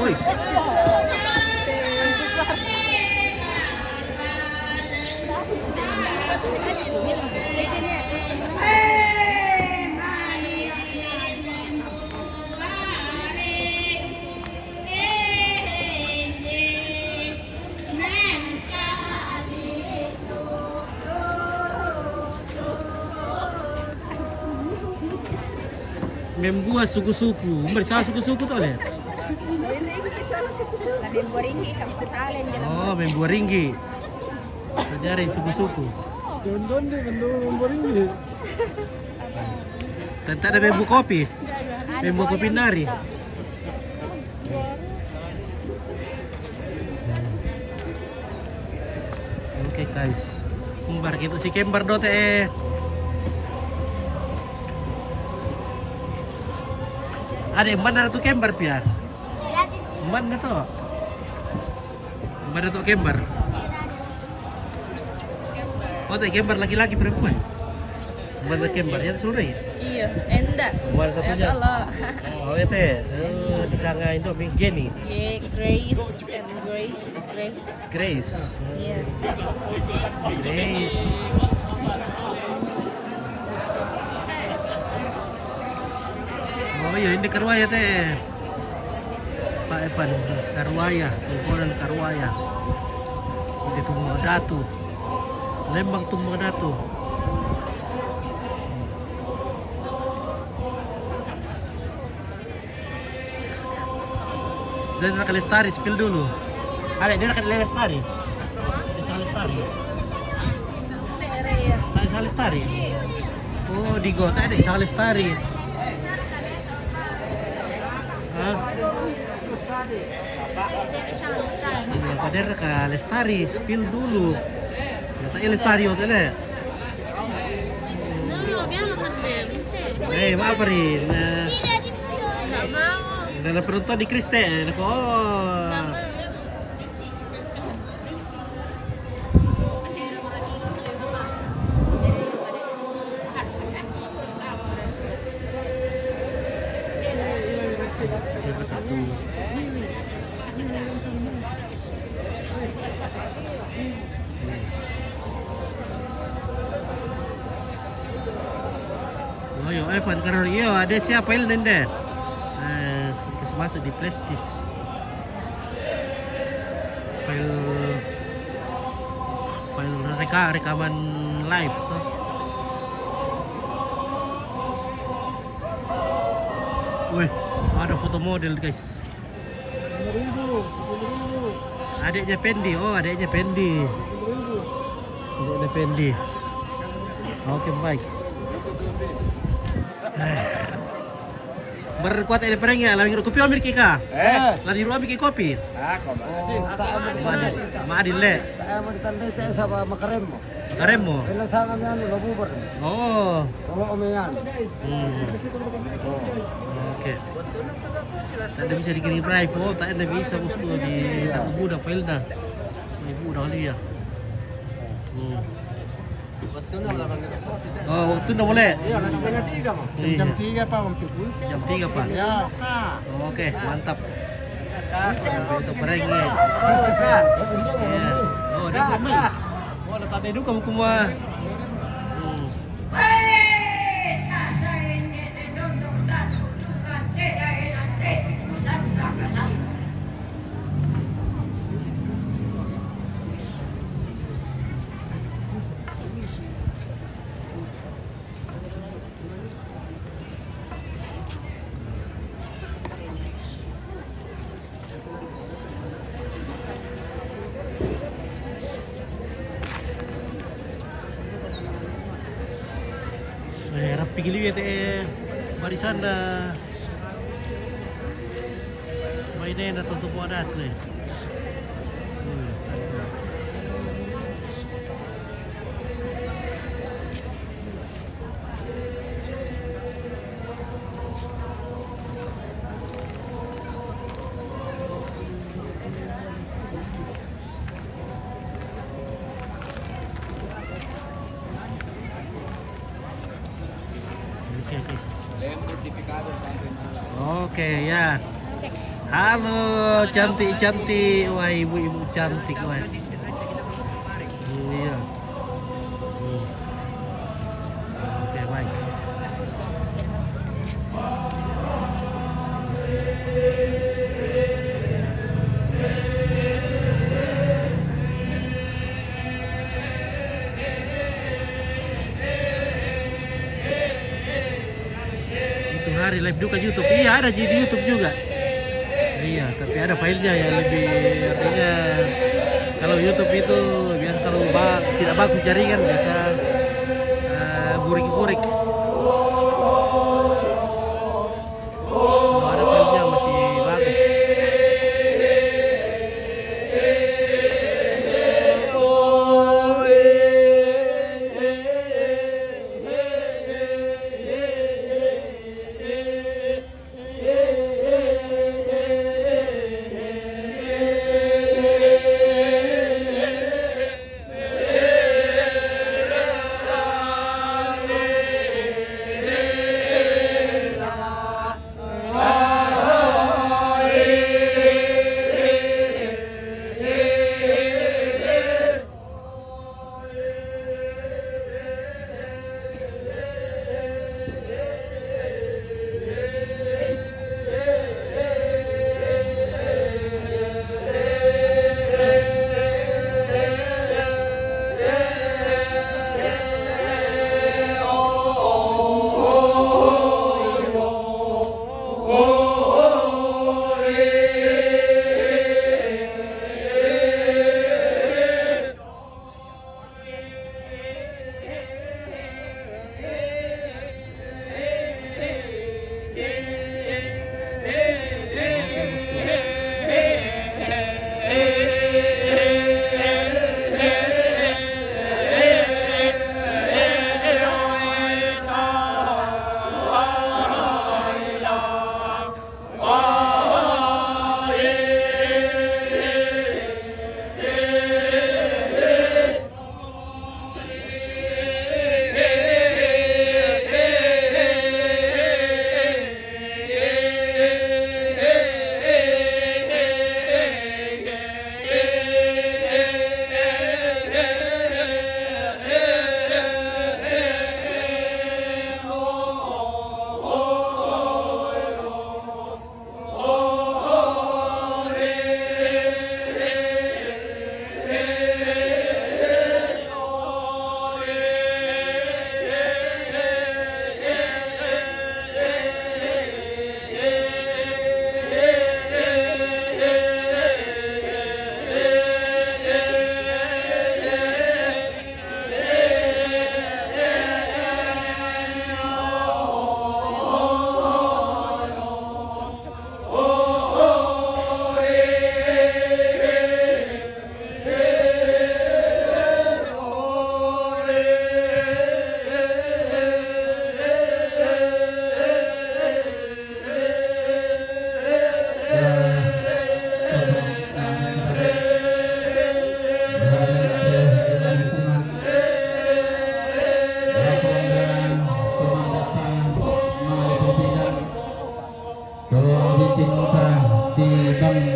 Oi. Membuat suku-suku, bersama suku-suku tuh oleh. Oh, membuat ringgi. Dari suku-suku. Don deh membuat ini. Tentu ada membu kopi. Membu kopi nari. Oke guys. Kembar gitu si Kembar dote. Ada yang mana tuh Kembar pia? Mana tuh? Mana tuh Kembar? Oh tuh Kembar laki-laki perempuan? Mana Kembar? Ya seluruh ya? Iya, enggak. Mana satunya? Oh itu ya? Di sana itu Geni? Yeah, Grace and Grace. Grace? Iya. Grace. Oh iya ini Karwaya teh. Pak Epan, Karwaya, Tongkonan Karwaya. Ini Tumbang Datu. Lembang Tumbang Datu. Dan nak lestari spill dulu. Ada dia nak lestari. Ada lestari. Ada lestari. Oh di Gota ada lestari. Hah? Ini yang kader ka Lestari, spill dulu. Kata Lestari hotel ya. Maaf Rin. Nggak mau. Ada penonton di Kriste. Oh. Oh yo, Evan karena iyo ada siapa file dende? Terus masuk di Prestige. File rekaman live tuh. Wih, ada foto model guys. Adiknya Pendi, adiknya Pendi. Adiknya Pendi. Oke baik. Berkuat ada perengnya, lagi kopi amir kika. Lagi ruang bikin kopi. Ma adil le. Mau ditandai teh sama makaremo. Makaremo. Bila sana kami anu labuber. Oh. Kalau omeyan. Oke. Tak ada bisa dikirim drive, tak ada bisa bosku di tak mudah file dah. Ibu dah lihat. Oh, waktu dah boleh? Iya, nasi setengah 3 mah. Jam 3 Pak, mampir. Jam 3 Pak? Ya. Oke, mantap. Itu pereng ni. Oh, dia bermain. Oh, lepas dia dulu kamu kumah. Rapi gili ya teh barisan dah. Mainnya dah tutup adat le. Oke ya. Halo cantik-cantik, wah ibu-ibu cantik wah. Iya. Oke baik. Hari live juga YouTube, iya ada di YouTube juga. Iya, tapi ada filenya yang lebih artinya kalau YouTube itu biasa kalau tidak bagus jaringan biasa burik-burik. Kalau ada filenya masih bagus.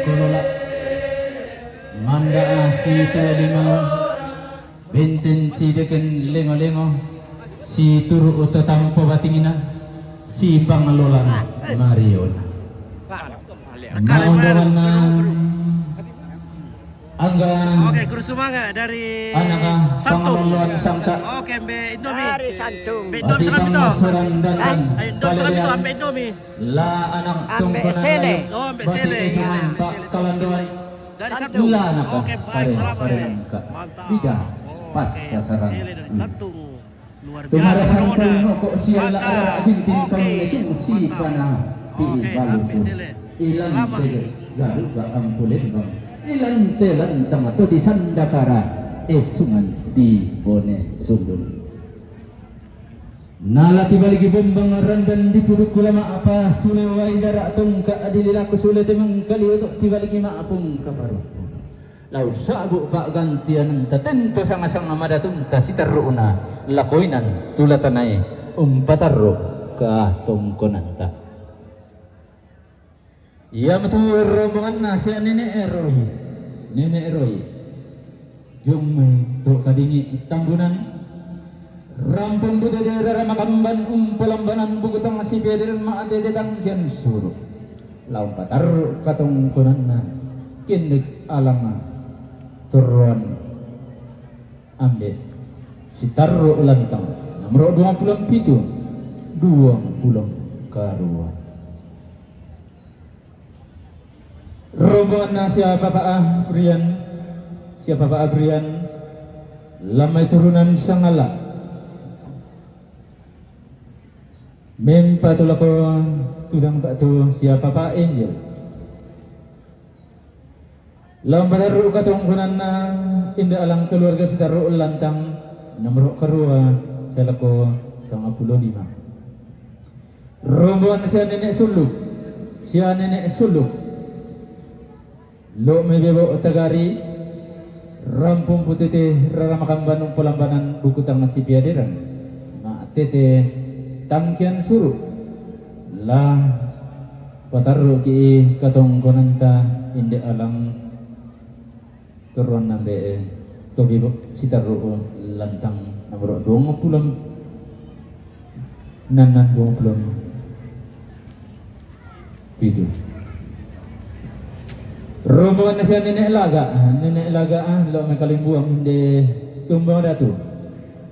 tulula manda si lima benten si deken lengo-lengo si turu utatampo batingina si pangalolan Mariona maundangan na angga Oke, guru sumanga dari anak Santung. pangaloluan sangka Oke, Mbe Indomie. Hari Santung. Mbe Indomie Ati salam itu. pangasarandanan Ayo, Indomie salam itu, Mbe Indomie. la anak Ambe tungkunan sele. Oh, Mbe Sele. Pak kalandoan Dari Santung. Santung. Gula anak Oke, baik, selamat. Mantap. Mantap. Tiga pas Oke, sasaran. Sele dari Santung. Luar biasa. Tumara Corona. santung kok siya la Mantap. ara bintin Oke, kang lesung si mantap. pana pi Oke, balusun. Ambe Sele. Ilan Selamat. tege garu ba ampulin bang. Ilan telan tamato di Sandakara esungan di Bone Sundun. Nala tibaligi bombang randan di puruk kulama apa sule waidara tungka adililaku sule temang kali untuk tibaligi maapung kaparu. Lau sabu pak gantian tatento sangasang amadatum tasitaruuna lakoinan tulatanay umpatarro ka tongkonanta. Ia matu rombongan nasi nene eroi jumai to kadingi tambunan rampung buda daerah makamban umpelambanan bukutang masih bederan maate detang kian suruh laumpatar katong konanna kindik alanga turuan ambil si tarro lantang nomor 27 karuan rombongan na siapa Pak Brian lamai turunan sangala mempatulako tudang Pak tu siapa Pak Angel lambaru katungkunan na inda alang keluarga sitaru lantang nomor karua selako 55 rombongan si nenek suluk lo mebebo tagari rampung putete raramakan banung pelambanan buku tang nasi piadiran ma tete tangkian suruh lah pataru ki katong konanta inde alang turun nambe tobi sitaru lantang nomor 20 nanan 20 itu rombongan nasihan nenek laga lo may kalimbuang hindi tumbang datu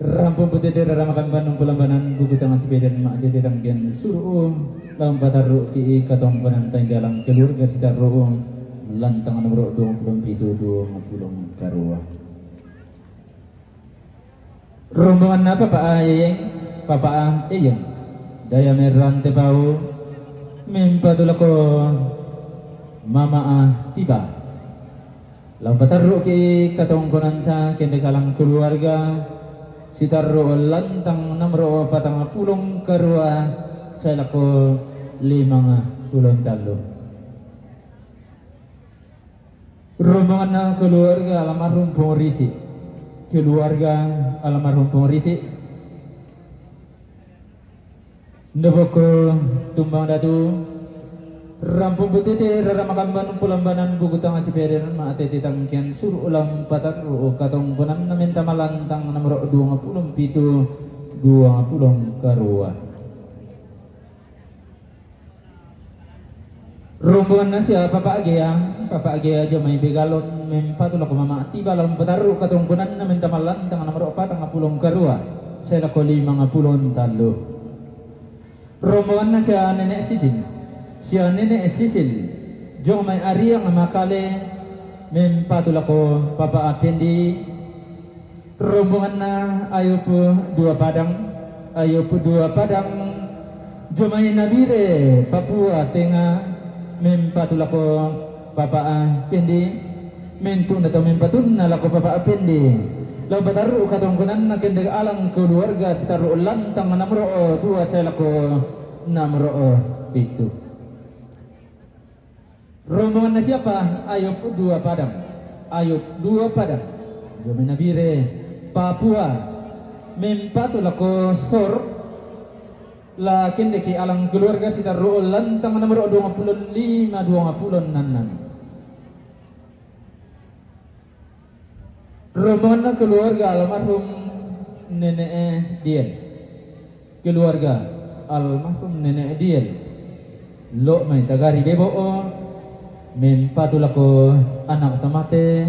rampung putih ramakan bandung pelambanan buku tangan sepedan mak jadi tanggian suruh lam pataru ki katong panantay dalang keluarga sitaru lantang nomor 27 karua rombongan apa Pak Ayeng Papa Ayeng daya meran tebau mempatulako Mama tiba lampataru ki katong konanta kende kalang keluarga sitaru lantang nomor 40 karua salako 53 rombongan na keluarga almarhum Pengurisi ndeboko tumbang datu rampung putih raramakan banung pulambanan buku tang asipeden ma atete tangkian suruh ulam pataru katong konan namenta malantang nomor 27 karua rombongan na siya Papa Agea jamay begalon mempatulak mama tiba lam pataru katong konan namenta malantang nomor 40 karua sela ko 53 rombongan na siya nenek sisil jong may ariang makale mempatulako Papa Apendi rombongan na ayo po dua padang jong may nabire Papua tenga mempatulako Papa Apendi mentun na to mempatun na lako Papa Apendi law bataru katongkunan na kendag alang keluarga sitaru lantang namro 2 sa lako namro 7 rombongan na siapa? Ayub 2 Padang. Jomay nabire Papua. Mempatulako sor. Lakin deki alang keluarga sitaru lantang nomor 25 nanan. rombongan keluarga almarhum nenek Diel. Keluarga almarhum nenek Diel. Lo may tagari debo mempatulako anak tomate.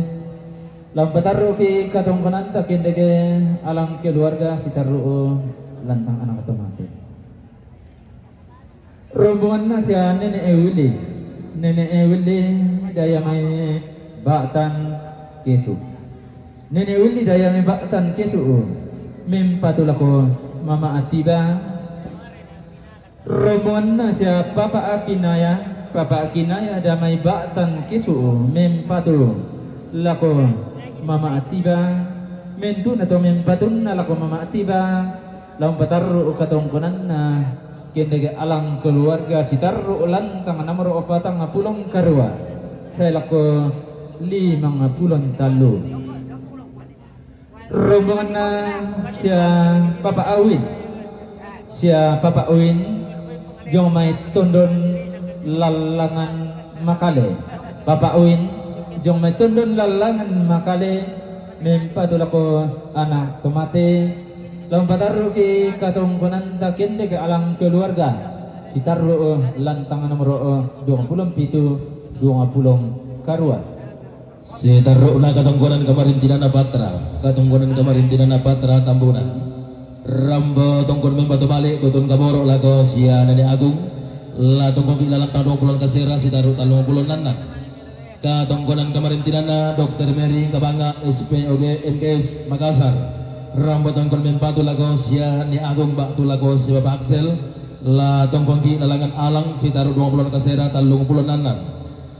Lampataru ki katongkonan takindege alang keluarga sitaru lantang anak tomate. Rombongan na siya Nenek Ewili. Nenek Ewili daya may batan kesu. Nenek Ewili daya may batan kesu. Mempatulako Mama Atiba. Rombongan na siya Papa Akinaya. Papa Akinaya damay batan kesu. Mempatulako Mama Atiba. Mentu na to mempatun na lako Mama Atiba. Lampataru katongkonan na kendege alang keluarga sitarru lantang nomor 40 karua selako 50 talu rombongan na sia Papa Awin jong may tondon lalangan makale Papa Awin jong may tondon lalangan makale mempatulako anak tomate Lampataru ki katongkonan takinde ke alang keluarga sitarru lantang nomor 27 karua Sitarru na katongkonan kamarintinana Patra, katongkonan kamarintinana Patra Tambunan. Rambo tongkon membatu balik tutun kaboro lago sia Nenek Agung. La tongkon ki lantang 20 kasera sitarru 30 nanan. Katongkonan kamarintinana Dr. Mary Kabanga SPOG MKS Makassar. Rambo tongkon mempatu lagos ya Nenek Agung bak tu lagos ya Bapak Axel la tongkon ki nalangan alang sitaru 20 kasera 30 nanan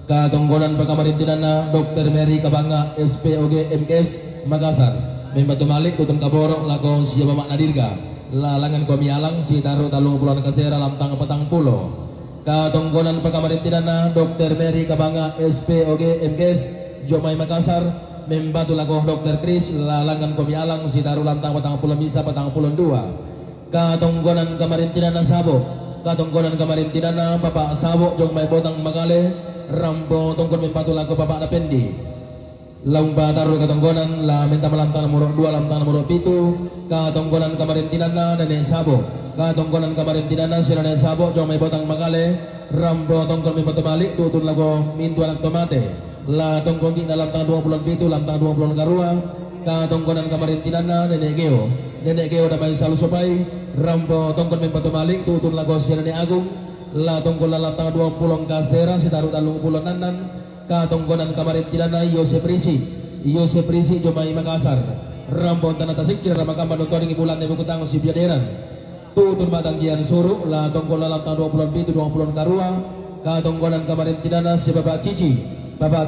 ka tongkonan pakamarintinana Dr. Mary Kabanga SPOG MKS Makassar membatu malik tutun kaborok lagos ya Bapak Nadirga lalangan komi alang sitaru 30 kasera lantang petang pulo ka tongkonan pakamarintinana Dr. Mary Kabanga SPOG MKS Jomai Makassar membatu lagoh Dr. Kris lalangan komi alang sitaru lantang petang pulau misa petang pulau 2 katonggonan kamarintinana Sabo katonggonan kamarintinana Bapak Sabo jong may botang magale rambo tongkon membatu lagoh Bapak Napendi laung bataru katonggonan la minta melantang nomor 2 lantang nomor 7 katonggonan kamarintinana Nenek Sabo katonggonan kamarintinana si Nenek Sabo jong may botang magale rambo tongkon membatu balik tutun lagoh mintu anak tomate la tongkon ki lantang 27 lantang 20 karua ka tongkonan kamarintinana Nenek Geo damai salu sopai rambo tongkon membatu malik tutun lagos Nenek Agung la tongkon lantang 20 kasera sitaru 30 nanan ka tongkonan kamarintinana Yosef Risi Jomai Makassar rambo tanah tasik kira ramakam nonton bulan nebu kutang si biaderan tutun matanggian suruh la tongkon lantang 27 20 karua ka tongkonan kamarintinana si Bapak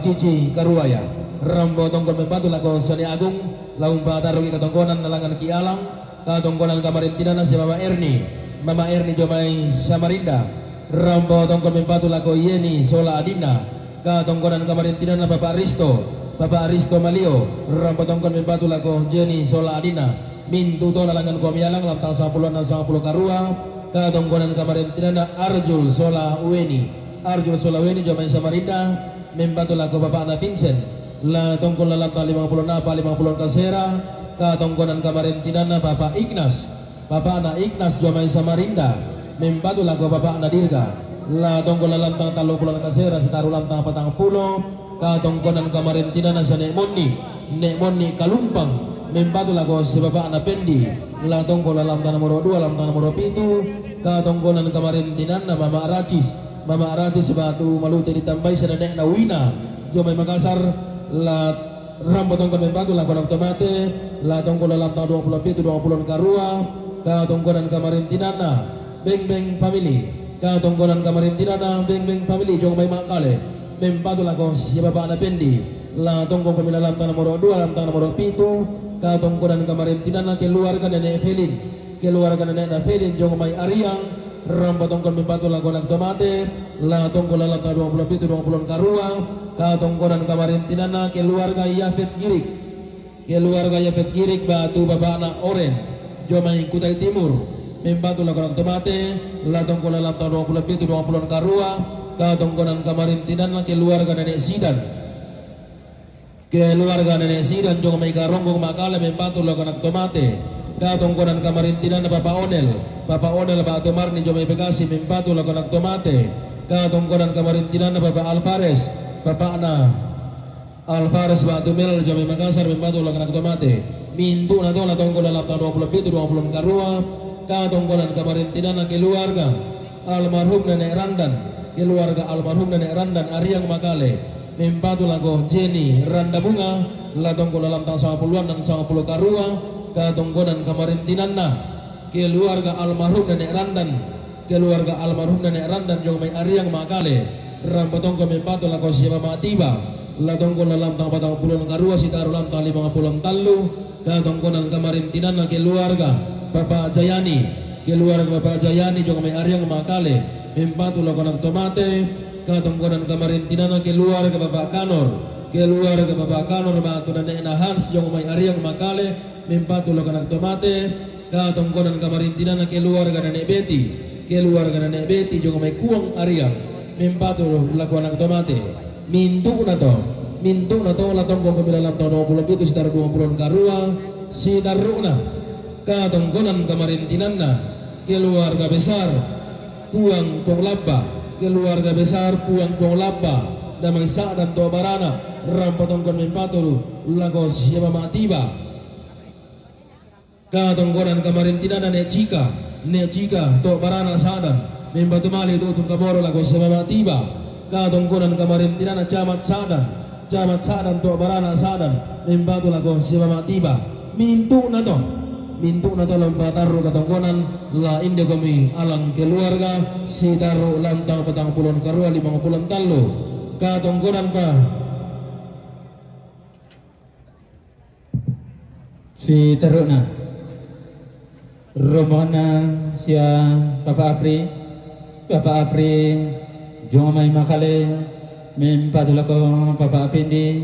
Cici Karuaya rambo tongkon membatu lago Nenek Agung laung bataru ki katongkonan nalangan ki alang katongkonan kamarintinana si Mama Erni Jomai Samarinda rambo tongkon membatu lago Yeni Sola Adina katongkonan kamarintinana Bapak Risto Malio rambo tongkon membatu lago Jenny Sola Adina mintu to nalangan komi alang lantang 10 karua katongkonan kamarintinana Arjul Sola Weni Jomai Samarinda membantu lagu Bapak Ana Vincent la tongkon lalanta 50 kasera ka tongkonan kamarintinana Bapak Ana Ignas Jomai Samarinda membantu lagu Bapak Ana Dirga la tongkon lalanta 30 kasera sitaru lantang petang pulo ka tongkonan kamarintinana sa Nek Monni Kalumpang membantu lagu si Bapak Ana Pendi la tongkon lalanta nomor 2 lantang nomor 7 ka tongkonan kamarintinana Mama Aratis batu malute ditambah sa Nenek Nawina Jomai Makassar la rambo tongkon membantu la konang tomate la tongkon lantang 27 20 karua ka tongkonan kamarintinana Beng family ka tongkonan kamarintinana Beng family Jomai Makale membantu la kon si Bapak Ana Pendi la tongkon kami lantang nomor 2 lantang nomor 7 ka tongkonan kamarintinana keluarga Nenek Felin Jomai Ariang rambo tongkon membantu la konang tomate la tongkon lantang 27 20 karua ka tongkonan kamarintinana keluarga Yafet Girik batu Bapak Anak Oren Jomai Kutai Timur membantu la konang tomate la tongkon lantang 27 20 karua ka tongkonan kamarintinana keluarga Nenek Sidan keluarga nenek sidan jong mai karonggong makale mempatu lakonak tomate katong konan kamarintinan na Papa Onel Pak Tomarni jong mai Bekasi mempatu lakonak tomate katong konan kamarintinan na Papa Alvarez Batu Mel jom mai Makassar mempatu lakonak tomate mintu na to latong konan lapta 27 20 karua katong konan kamarintinan na keluarga almarhum nenek Randan Ariang Makale mempatu lago Jenny Randa Bunga latong ko dalam tahun 90-an dan 90 karua katong konan kamarintinan na keluarga almarhum nenek Randan jong mai Ariang Makale rampatong ko mempatu lago siapa matiba latong ko dalam tahun 40 karua sitaru dalam tahun 50 talu katong konan kamarintinan na keluarga Bapak Jayani jong mai Ariang Makale mempatu lakonak tomate katong konan kamarintinan na keluarga Bapak Kanor batu nenek Hans jong mai Ariang Makale mempatu lakonak tomate katong konan kamarintinan na keluarga nenek Betty jong mai Kuang Ariang mempatu lakonak tomate mintu na to latong ko dalam tahun 20 itu sekitar 20 karua sitaruna katong konan kamarintinan na keluarga besar Puang Labba damang Sa dan Tua Barana rampatong kon mempatu lago siapa matiba katong konan kamarintinan na Necika Tua Barana Sadan mempatu mali utun kaboro lago siapa matiba katong konan kamarintinan na Camat Sadan Tua Barana Sadan mempatu lago siapa matiba mintu na to lompataru katongkonan la inde kami alang keluarga sitaru lantang petang pulon karua 50 talu katongkonan pa sitaru na rombongan sia Papa Apri jong mai Makale mempatu lako Papa Apindi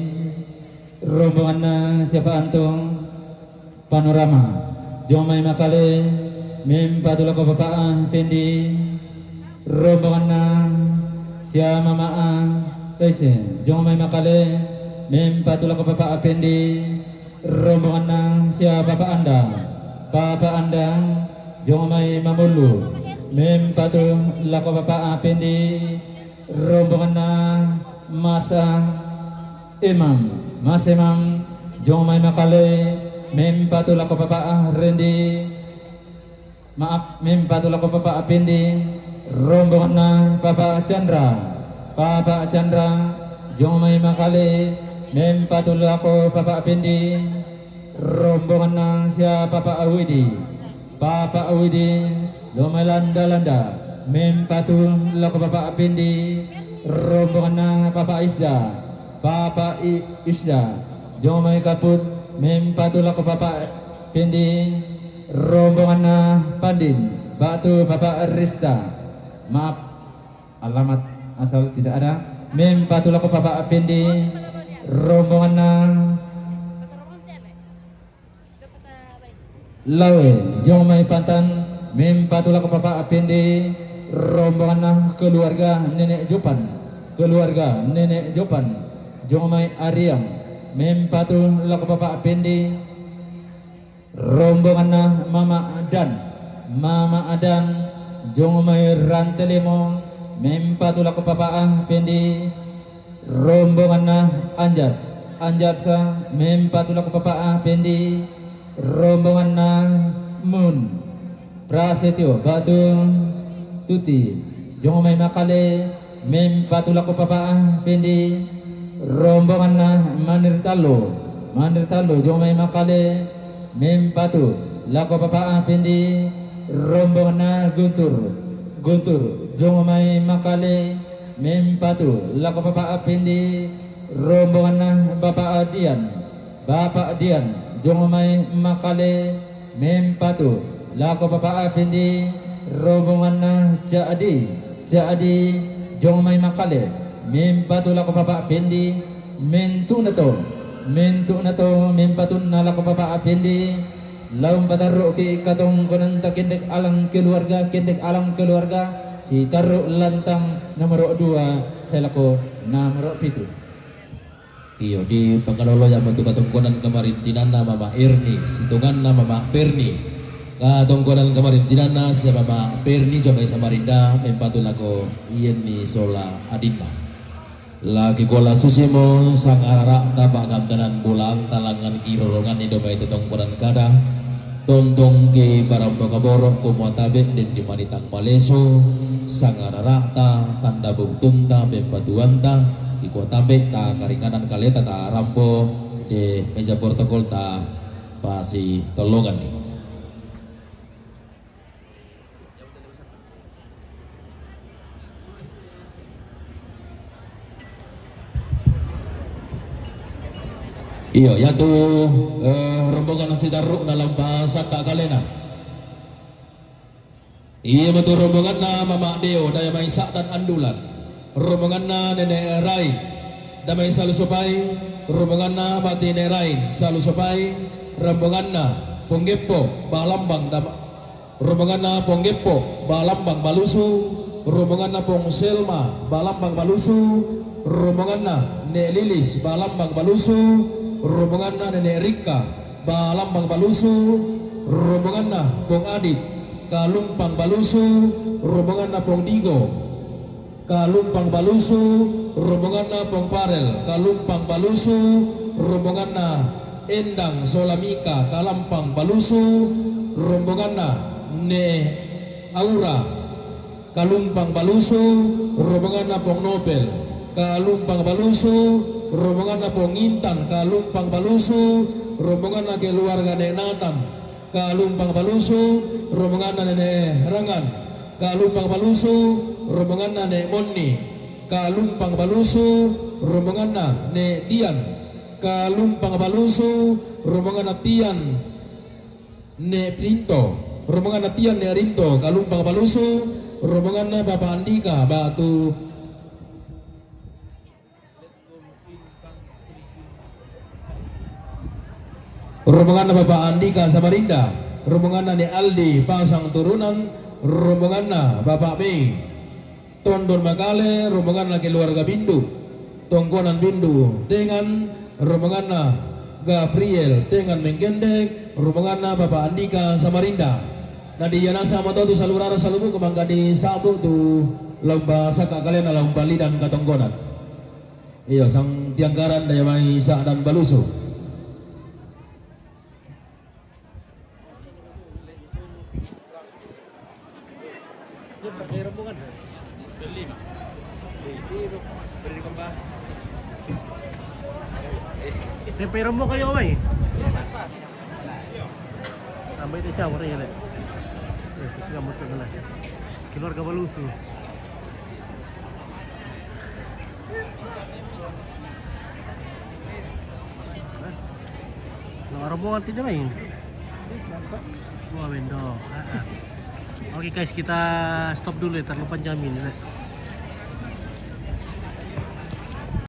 rombongan siapa Antong Panorama jong mai Makale mempatu lako Bapak Pendi rombongan na sia Mama Rese jong mai Makale mempatu lako Bapak Pendi rombongan na sia Papa Anda jong mai Mamulu mempatu lako Bapak Pendi rombongan na Mas Imam jong mai Makale mempatu lako Bapak Rendi mempatu lako Bapak Pendi rombongan na Bapak Chandra jong mai Makale mempatu lako Bapak Pendi rombongan na sia Bapak Awidi lomai landa mempatu lako Bapak Pendi rombongan na Bapak Isda jong mai Kapus mempatu lako Bapak Pendi rombongan na Pandin batu Bapak Rista maaf alamat asal tidak ada mempatu lako Bapak Pendi rombongan na Lawe jong mai Pantan mempatu lako Bapak Pendi rombongan na keluarga Nenek Jopan jong mai Ariang mempatu lako Bapak Pendi rombongan na Mama Adan jong mai Rantelemo mempatu lako Bapak Pendi rombongan na Anjas mempatu lako Bapak Pendi rombongan na Mun Prasetyo Batu Tuti jong mai Makale mempatu lako Bapak Pendi rombongan na Manir Talo jong mai Makale mempatu lako Bapak Pendi rombongan na Guntur jong mai Makale mempatu lako Bapak Pendi rombongan na Bapak Dian jong mai Makale mempatu lako Bapak Pendi rombongan na Jadi jong mai Makale mempatu lako Bapak Pendi mentu na to mempatu na lako Bapak Pendi laum pataru ki katong konan takindek alang keluarga si taru lantang nomor 2 saya lako nomor 7 Iyo di pangkalolo yang bentuk katungkunan kemarintinan Mama Erni, situngan Mama Perni. Katungkunan kemarintinan si Mama Perni coba Samarinda mempatulako Ieni Sola Adinda. Lagi kola susimo sang ararak dapat gamtanan bulang talangan kirorongan di domai tetongkunan kada. Tongtong ke barang kaborok kumotabek dan di manitang maleso sang ararak tanda buktunta mempatuanta. Iko tabek ta karinganan kaleta ta rampo de meja protokol ta pasi tolongan nih. Iyo yaitu rombongan sidaruk dalam bahasa Kak Kalena. Iya betul rombongan na Mama Deo Daya Maisak dan Andulan. Rombongan na Nenek Rain damai selalu supay, rombongan na Mati Nenek Rain selalu supay, rombongan na Ponggepo Balambang rombongan na Ponggepo Balambang Balusu, rombongan na Pong Selma Balambang Balusu, rombongan na Nek Lilis Balambang Balusu, rombongan na Nenek Rika Balambang Balusu, rombongan na Pong Adit Kalumpang Balusu, rombongan na Pong Digo Kalumpang Balusu, rombongan na Pong Parel Kalumpang Balusu, rombongan na Endang Solamika Kalampang Balusu, rombongan na Ne Aura Kalumpang Balusu, rombongan na Pong Nobel Kalumpang Balusu, rombongan na Pong Intan Kalumpang Balusu, rombongan na keluarga Nek Natam Kalumpang Balusu, rombongan na Nenek Rangan Kalumpang Balusu, rombongan na Nek Monni Kalumpang Balusu, rombongan na Nek Tian Kalumpang Balusu, rombongan na Tian Nek Rinto, rombongan na Tian Nek Rinto Kalumpang Balusu, rombongan na Bapak Andika Batu rombongan na Bapak Andika Samarinda, rombongan na Nek Aldi Pasang Turunan, rombongan na Bapak Mei Tondon Makale, rombongan na keluarga Bindu Tongkonan Bindu dengan rombongan na Gabriel dengan Menggendek, rombongan na Bapak Andika Samarinda. Nah di Yanasa Matotu Salurara Salubu kemangga di Sabu tu lomba saka kalian dalam Bali dan Katongkonan. Iya sang tianggaran daya mai Sa dan Balusu. Saya pay rombong kayo kamay. Tambay na siya, wala yan. Yes, siya mo ito na. Keluarga Balusu. Rombongan tidak main. Wah, bendo. Oke guys, kita stop dulu ya, terlalu panjang ini.